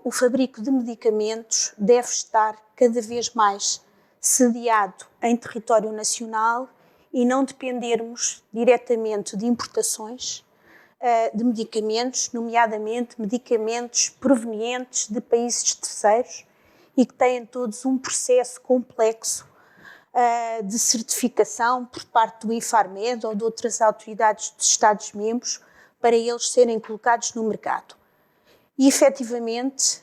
o fabrico de medicamentos deve estar cada vez mais sediado em território nacional e não dependermos diretamente de importações de medicamentos, nomeadamente medicamentos provenientes de países terceiros e que têm todos um processo complexo de certificação por parte do Infarmed ou de outras autoridades dos Estados-membros para eles serem colocados no mercado. E, efetivamente,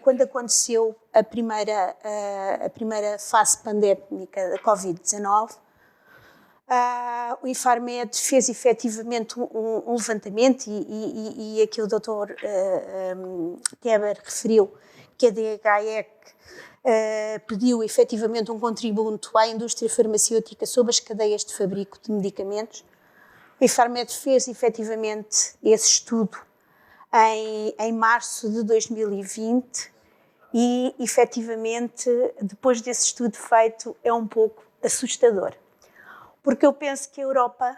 quando aconteceu a primeira fase pandémica da Covid-19, o Infarmed fez efetivamente um levantamento e aqui o Dr. Teber referiu que a DHEC pediu efetivamente um contributo à indústria farmacêutica sobre as cadeias de fabrico de medicamentos. O Infarmed fez efetivamente esse estudo em março de 2020 e, efetivamente, depois desse estudo feito, é um pouco assustador. Porque eu penso que a Europa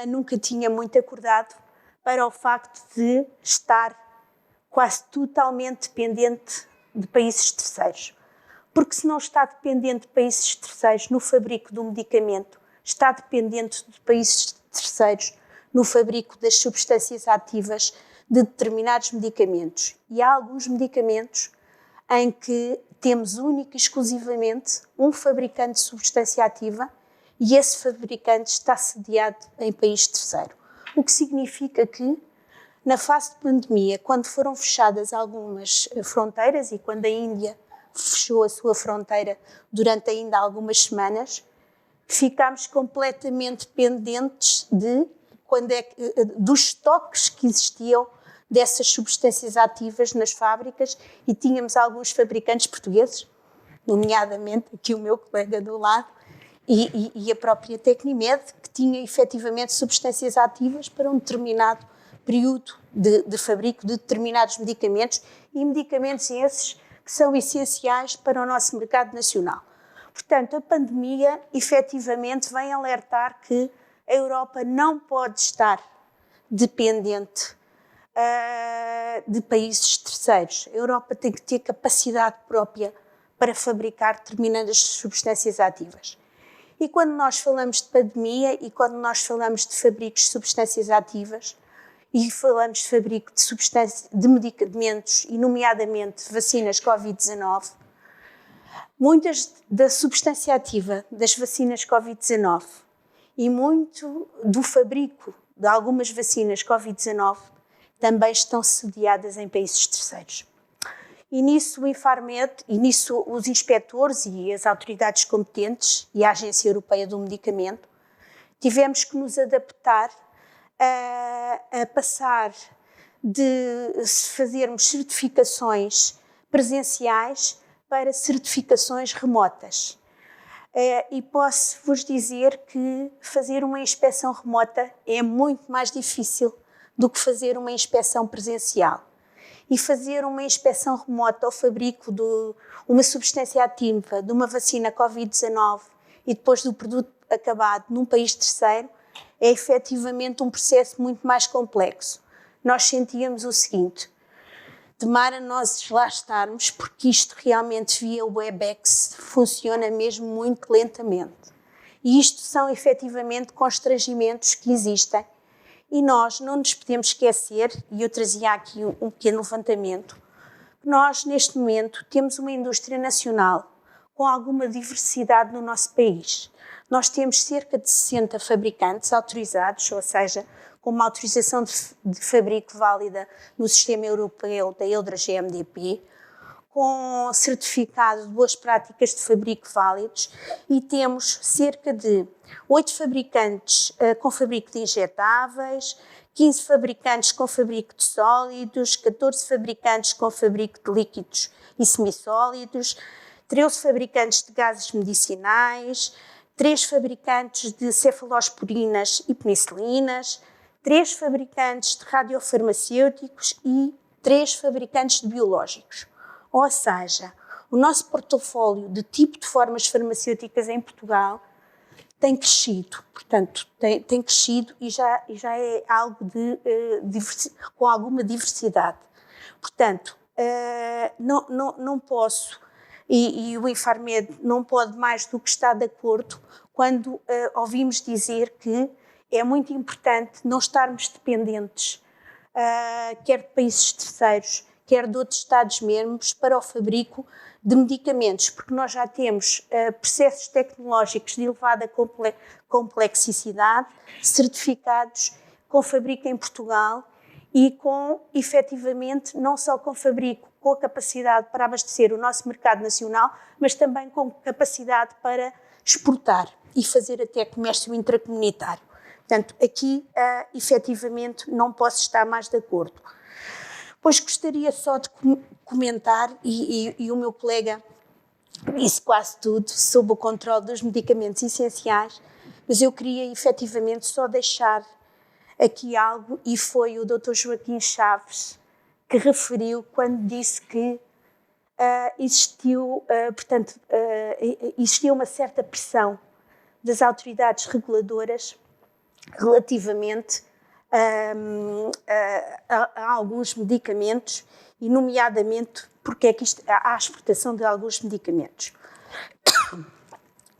nunca tinha muito acordado para o facto de estar quase totalmente dependente de países terceiros. Porque se não está dependente de países terceiros no fabrico do medicamento, está dependente de países terceiros no fabrico das substâncias ativas de determinados medicamentos. E há alguns medicamentos em que temos única e exclusivamente um fabricante de substância ativa e esse fabricante está sediado em país terceiro. O que significa que, na fase de pandemia, quando foram fechadas algumas fronteiras e quando a Índia fechou a sua fronteira durante ainda algumas semanas, ficámos completamente dependentes dos estoques que existiam dessas substâncias ativas nas fábricas e tínhamos alguns fabricantes portugueses, nomeadamente aqui o meu colega do lado, e a própria Tecnimed, que tinha efetivamente substâncias ativas para um determinado período de fabrico de determinados medicamentos e medicamentos esses que são essenciais para o nosso mercado nacional. Portanto, a pandemia efetivamente vem alertar que a Europa não pode estar dependente de países terceiros. A Europa tem que ter capacidade própria para fabricar determinadas substâncias ativas. E quando nós falamos de pandemia e quando nós falamos de fabricos de substâncias ativas e falamos de fabrico de medicamentos e nomeadamente vacinas Covid-19, muitas da substância ativa das vacinas Covid-19 e muito do fabrico de algumas vacinas Covid-19 também estão sediadas em países terceiros. E nisso o Infarmed, e nisso os inspectores e as autoridades competentes e a Agência Europeia do Medicamento, tivemos que nos adaptar a passar de fazermos certificações presenciais para certificações remotas. E posso-vos dizer que fazer uma inspeção remota é muito mais difícil do que fazer uma inspeção presencial. E fazer uma inspeção remota ao fabrico de uma substância ativa, de uma vacina Covid-19 e depois do produto acabado num país terceiro, é efetivamente um processo muito mais complexo. Nós sentíamos o seguinte: demora nós lá estarmos, porque isto realmente via Webex funciona mesmo muito lentamente. E isto são efetivamente constrangimentos que existem. E nós não nos podemos esquecer, e eu trazia aqui um pequeno levantamento, nós neste momento temos uma indústria nacional com alguma diversidade no nosso país. Nós temos cerca de 60 fabricantes autorizados, ou seja, com uma autorização de fabrico válida no sistema europeu da EUDRA GMDP, com certificado de boas práticas de fabrico válidos, e temos cerca de 8 fabricantes com fabrico de injetáveis, 15 fabricantes com fabrico de sólidos, 14 fabricantes com fabrico de líquidos e semissólidos, 13 fabricantes de gases medicinais, 3 fabricantes de cefalosporinas e penicilinas, 3 fabricantes de radiofarmacêuticos e 3 fabricantes de biológicos. Ou seja, o nosso portfólio de tipo de formas farmacêuticas em Portugal tem crescido, portanto, tem crescido e já é algo com alguma diversidade. Portanto, não posso, e o Infarmed não pode mais do que estar de acordo quando ouvimos dizer que é muito importante não estarmos dependentes, quer de países terceiros, quer de outros Estados-membros, para o fabrico de medicamentos, porque nós já temos processos tecnológicos de elevada complexidade, certificados, com fabrico em Portugal e com, efetivamente, não só com fabrico, com a capacidade para abastecer o nosso mercado nacional, mas também com capacidade para exportar e fazer até comércio intracomunitário. Portanto, aqui, efetivamente, não posso estar mais de acordo. Pois gostaria só de comentar, e o meu colega disse quase tudo sobre o controle dos medicamentos essenciais, mas eu queria efetivamente só deixar aqui algo, e foi o Dr. Joaquim Chaves que referiu quando disse que existiu uma certa pressão das autoridades reguladoras relativamente a alguns medicamentos, e nomeadamente porque é que há a exportação de alguns medicamentos.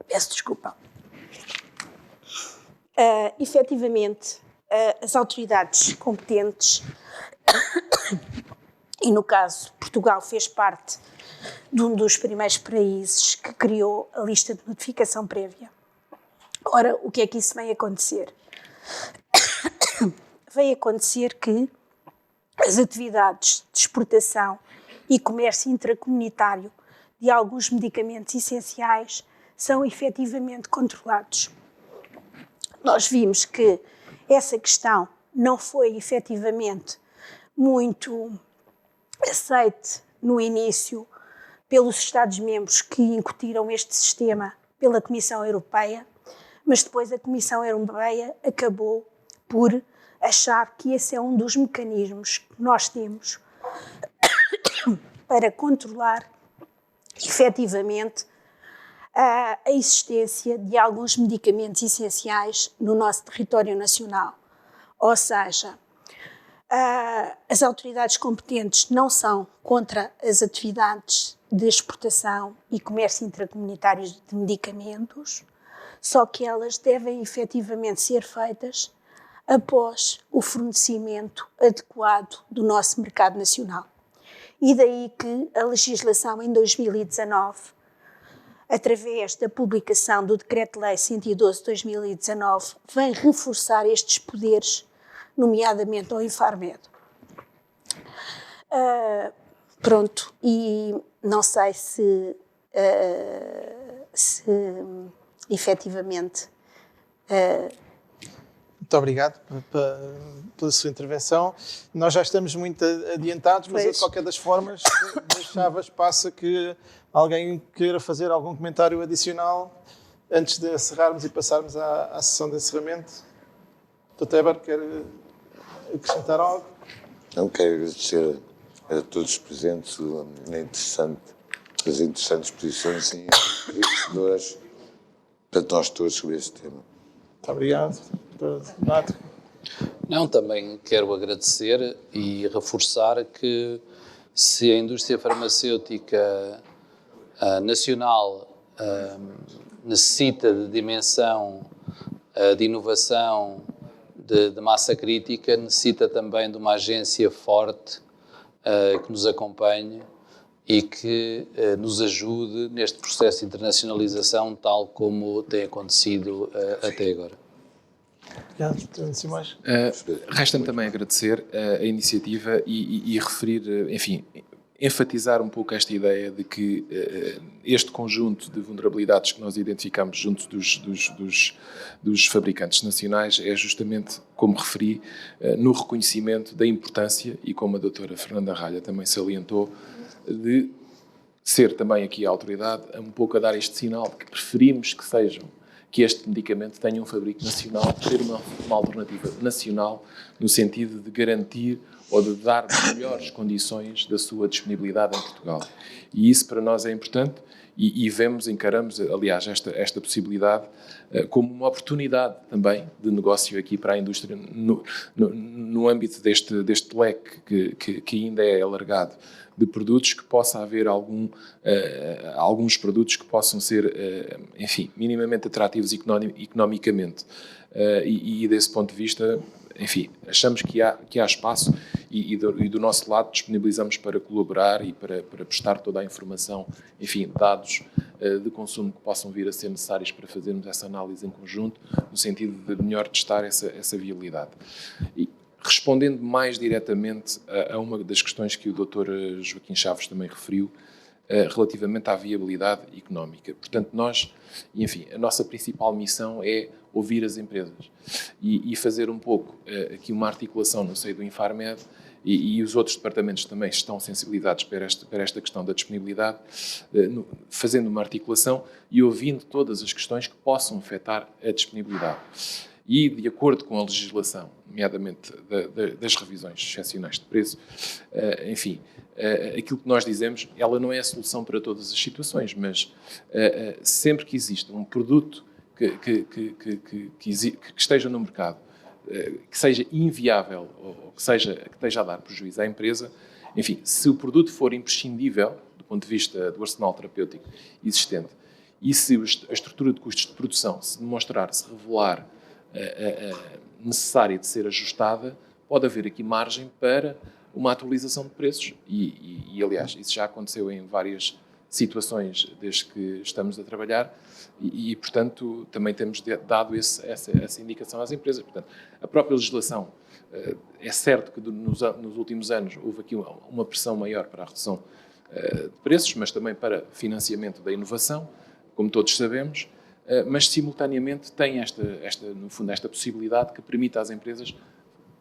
Peço desculpa. Efetivamente, as autoridades competentes, e no caso Portugal fez parte de um dos primeiros países que criou a lista de notificação prévia. Ora, o que é que isso vem acontecer? Vem acontecer que as atividades de exportação e comércio intracomunitário de alguns medicamentos essenciais são efetivamente controlados. Nós vimos que essa questão não foi efetivamente muito aceite no início pelos Estados-membros que incutiram este sistema pela Comissão Europeia, mas depois a Comissão Europeia acabou por achar que esse é um dos mecanismos que nós temos para controlar efetivamente a existência de alguns medicamentos essenciais no nosso território nacional. Ou seja, as autoridades competentes não são contra as atividades de exportação e comércio intracomunitários de medicamentos, só que elas devem efetivamente ser feitas após o fornecimento adequado do nosso mercado nacional. E daí que a legislação em 2019, através da publicação do Decreto-Lei 112/2019, vem reforçar estes poderes, nomeadamente ao Infarmed. Pronto, e não sei se efetivamente... Muito obrigado pela sua intervenção. Nós já estamos muito adiantados, mas eu, de qualquer das formas, deixava espaço a que alguém queira fazer algum comentário adicional antes de encerrarmos e passarmos à sessão de encerramento. Dr. Teber, quer acrescentar algo? Não, quero agradecer a todos os presentes as interessantes posições e enriquecedoras para nós todos sobre este tema. Muito obrigado. Renato. Não, também quero agradecer e reforçar que se a indústria farmacêutica nacional necessita de dimensão, de inovação, de massa crítica, necessita também de uma agência forte que nos acompanhe e que nos ajude neste processo de internacionalização, tal como tem acontecido até agora. Resta-me também agradecer a iniciativa e referir, enfim, enfatizar um pouco esta ideia de que este conjunto de vulnerabilidades que nós identificamos junto dos fabricantes nacionais é justamente, como referi, no reconhecimento da importância, e como a doutora Fernanda Ralha também salientou, de ser também aqui a autoridade um pouco a dar este sinal de que preferimos que este medicamento tenha um fabrico nacional, ter uma alternativa nacional, no sentido de garantir ou de dar melhores condições da sua disponibilidade em Portugal. E isso para nós é importante e encaramos, aliás, esta possibilidade como uma oportunidade também de negócio aqui para a indústria no âmbito deste leque que ainda é alargado de produtos, que possa haver alguns produtos que possam ser, enfim, minimamente atrativos economicamente. E desse ponto de vista, enfim, achamos que há espaço e do nosso lado disponibilizamos para colaborar e para prestar toda a informação, enfim, dados de consumo que possam vir a ser necessários para fazermos essa análise em conjunto, no sentido de melhor testar essa viabilidade. E, respondendo mais diretamente a uma das questões que o Dr. Joaquim Chaves também referiu, relativamente à viabilidade económica. Portanto, enfim, a nossa principal missão é ouvir as empresas e fazer um pouco aqui uma articulação no seio do Infarmed, e os outros departamentos também estão sensibilizados para esta questão da disponibilidade, fazendo uma articulação e ouvindo todas as questões que possam afetar a disponibilidade. E, de acordo com a legislação, nomeadamente das revisões excepcionais de preço, enfim, aquilo que nós dizemos, ela não é a solução para todas as situações, mas sempre que existe um produto que esteja no mercado, que seja inviável ou que esteja a dar prejuízo à empresa, enfim, se o produto for imprescindível do ponto de vista do arsenal terapêutico existente e se a estrutura de custos de produção se revelar necessária de ser ajustada, pode haver aqui margem para uma atualização de preços e aliás, isso já aconteceu em várias situações desde que estamos a trabalhar e portanto, também temos dado essa indicação às empresas. Portanto, a própria legislação, é certo que nos últimos anos houve aqui uma pressão maior para a redução de preços, mas também para financiamento da inovação, como todos sabemos, mas simultaneamente tem no fundo, esta possibilidade que permite às empresas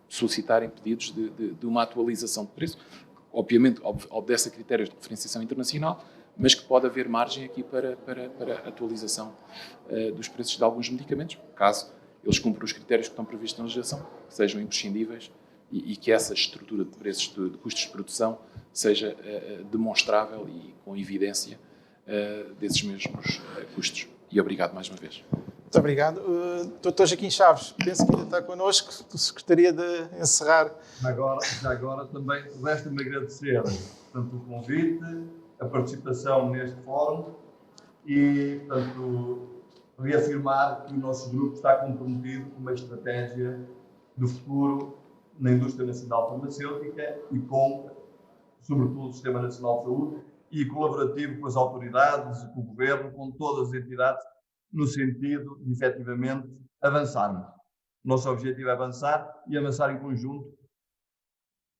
solicitarem pedidos de uma atualização de preço. Obviamente, obedece a critérios de referenciação internacional, mas que pode haver margem aqui para atualização dos preços de alguns medicamentos, caso eles cumpram os critérios que estão previstos na legislação, que sejam imprescindíveis e que essa estrutura de preços de custos de produção seja demonstrável e com evidência desses mesmos custos. E obrigado mais uma vez. Muito obrigado. Dr. Joaquim Chaves, penso que ainda está connosco, gostaria de encerrar. Já agora também resta-me agradecer tanto o convite, a participação neste fórum e, portanto, reafirmar que o nosso grupo está comprometido com uma estratégia do futuro na indústria nacional farmacêutica e com, sobretudo, o Sistema Nacional de Saúde e colaborativo com as autoridades, com o Governo, com todas as entidades, no sentido de, efetivamente, avançarmos. O nosso objetivo é avançar e avançar em conjunto,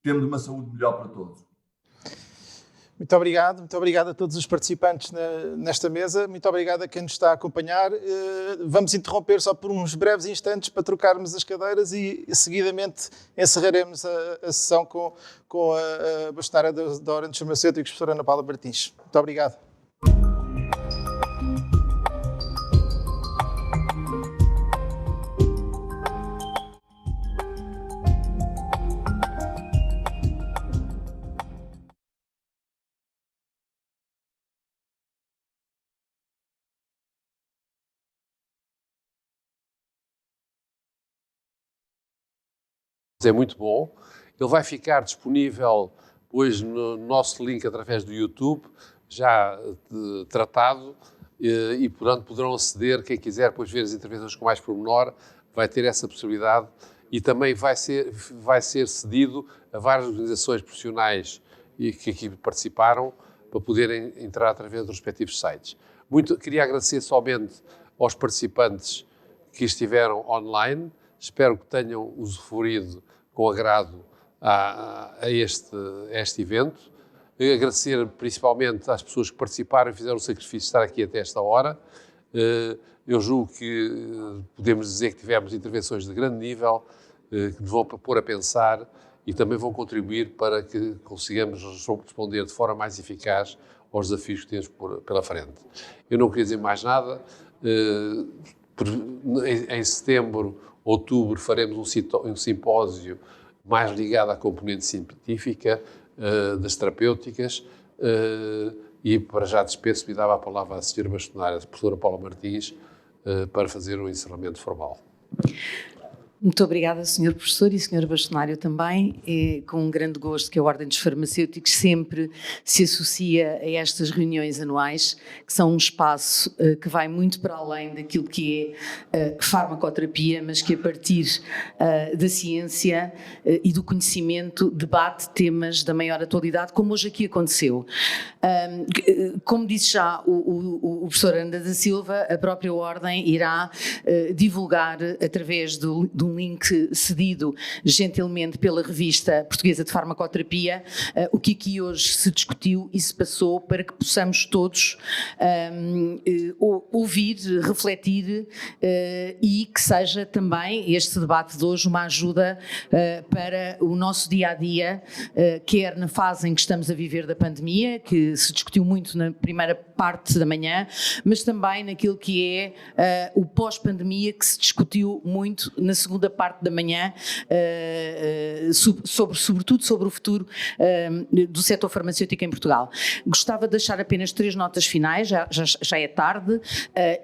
tendo uma saúde melhor para todos. Muito obrigado a todos os participantes nesta mesa, muito obrigado a quem nos está a acompanhar. Vamos interromper só por uns breves instantes para trocarmos as cadeiras e seguidamente encerraremos a sessão com a bastonária da Orange Farmacêuticos, professora Ana Paula Martins. Muito obrigado. É muito bom. Ele vai ficar disponível hoje no nosso link através do YouTube, já tratado, e portanto poderão aceder, quem quiser depois ver as intervenções com mais pormenor, vai ter essa possibilidade e também vai ser cedido a várias organizações profissionais que aqui participaram, para poderem entrar através dos respectivos sites. Queria agradecer somente aos participantes que estiveram online, espero que tenham usufruído com agrado a este evento. Agradecer principalmente às pessoas que participaram e fizeram o sacrifício de estar aqui até esta hora. Eu julgo que podemos dizer que tivemos intervenções de grande nível, que nos vão pôr a pensar e também vão contribuir para que consigamos responder de forma mais eficaz aos desafios que temos pela frente. Eu não queria dizer mais nada. Em setembro, outubro, faremos um simpósio mais ligado à componente científica das terapêuticas e para já despeço-me e dava a palavra à Sra. Bastonária, a professora Paula Martins, para fazer um encerramento formal. Muito obrigada, Sr. Professor e Sr. Bastonário também. É com um grande gosto que a Ordem dos Farmacêuticos sempre se associa a estas reuniões anuais, que são um espaço que vai muito para além daquilo que é farmacoterapia, mas que a partir da ciência e do conhecimento debate temas da maior atualidade, como hoje aqui aconteceu. Como disse já o professor Anda da Silva, a própria Ordem irá divulgar através do um link cedido gentilmente pela Revista Portuguesa de Farmacoterapia, o que aqui hoje se discutiu e se passou para que possamos todos ouvir, refletir e que seja também este debate de hoje uma ajuda para o nosso dia-a-dia, quer na fase em que estamos a viver da pandemia, que se discutiu muito na primeira parte da manhã, mas também naquilo que é o pós-pandemia, que se discutiu muito na segunda parte da manhã, sobretudo sobre o futuro do setor farmacêutico em Portugal. Gostava de deixar apenas 3 notas finais, já é tarde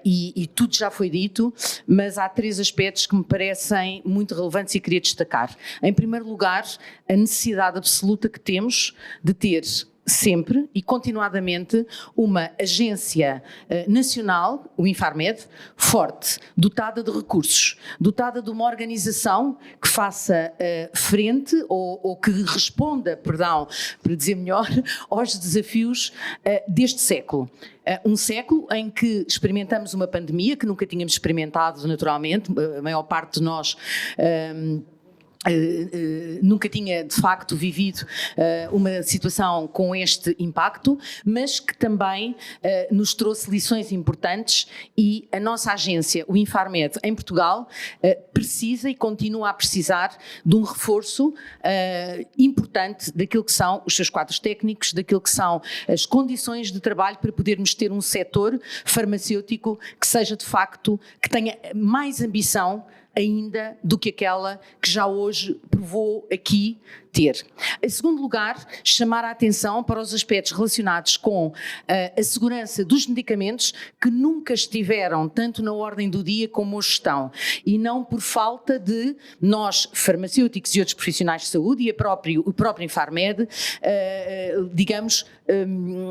e tudo já foi dito, mas há 3 aspectos que me parecem muito relevantes e queria destacar. Em primeiro lugar, a necessidade absoluta que temos de ter sempre e continuadamente uma agência nacional, o Infarmed, forte, dotada de recursos, dotada de uma organização que faça frente ou que responda, perdão, para dizer melhor, aos desafios deste século. Um século em que experimentamos uma pandemia que nunca tínhamos experimentado naturalmente, a maior parte de nós nunca tinha de facto vivido uma situação com este impacto, mas que também nos trouxe lições importantes e a nossa agência, o Infarmed, em Portugal, precisa e continua a precisar de um reforço importante daquilo que são os seus quadros técnicos, daquilo que são as condições de trabalho para podermos ter um setor farmacêutico que seja de facto, que tenha mais ambição ainda do que aquela que já hoje provou aqui ter. Em segundo lugar, chamar a atenção para os aspectos relacionados com a segurança dos medicamentos que nunca estiveram tanto na ordem do dia como hoje estão, e não por falta de nós, farmacêuticos e outros profissionais de saúde e o próprio Infarmed, digamos,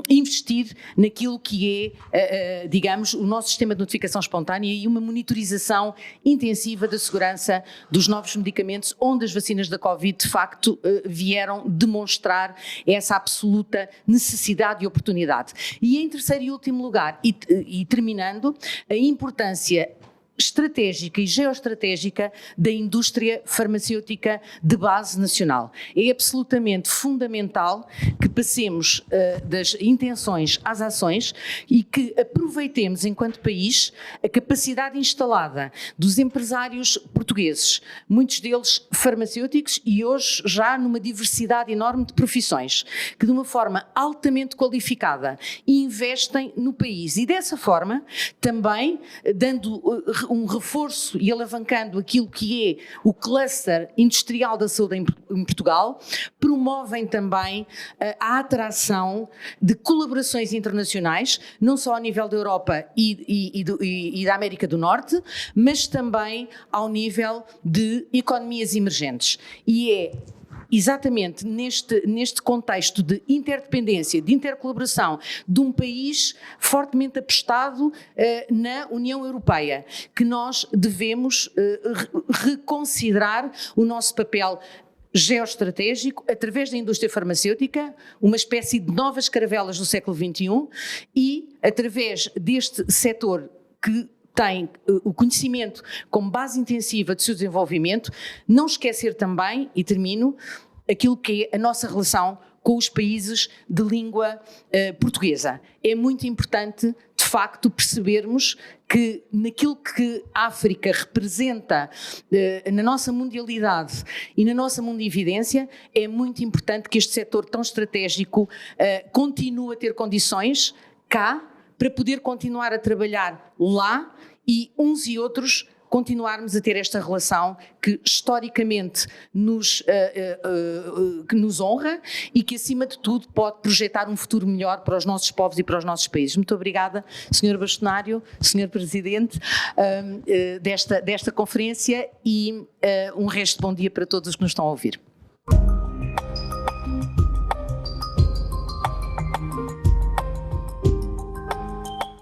investir naquilo que é, digamos, o nosso sistema de notificação espontânea e uma monitorização intensiva da segurança dos novos medicamentos, onde as vacinas da Covid, de facto, vieram demonstrar essa absoluta necessidade e oportunidade. E em terceiro e último lugar, e terminando, a importância estratégica e geoestratégica da indústria farmacêutica de base nacional. É absolutamente fundamental que passemos das intenções às ações e que aproveitemos enquanto país a capacidade instalada dos empresários portugueses, muitos deles farmacêuticos e hoje já numa diversidade enorme de profissões, que de uma forma altamente qualificada investem no país e dessa forma também dando um reforço e alavancando aquilo que é o cluster industrial da saúde em Portugal, promovem também a atração de colaborações internacionais, não só ao nível da Europa e da América do Norte, mas também ao nível de economias emergentes. E é exatamente neste contexto de interdependência, de intercolaboração de um país fortemente apostado na União Europeia, que nós devemos reconsiderar o nosso papel geoestratégico, através da indústria farmacêutica, uma espécie de novas caravelas do século XXI, e através deste setor que tem o conhecimento como base intensiva do seu desenvolvimento, não esquecer também, e termino, aquilo que é a nossa relação com os países de língua portuguesa. É muito importante, de facto, percebermos que naquilo que a África representa na nossa mundialidade e na nossa mundividência, é muito importante que este setor tão estratégico continue a ter condições cá para poder continuar a trabalhar lá e uns e outros continuarmos a ter esta relação que historicamente que nos honra e que, acima de tudo, pode projetar um futuro melhor para os nossos povos e para os nossos países. Muito obrigada, Sr. Bastonário, Sr. Presidente, desta conferência, e um resto de bom dia para todos os que nos estão a ouvir.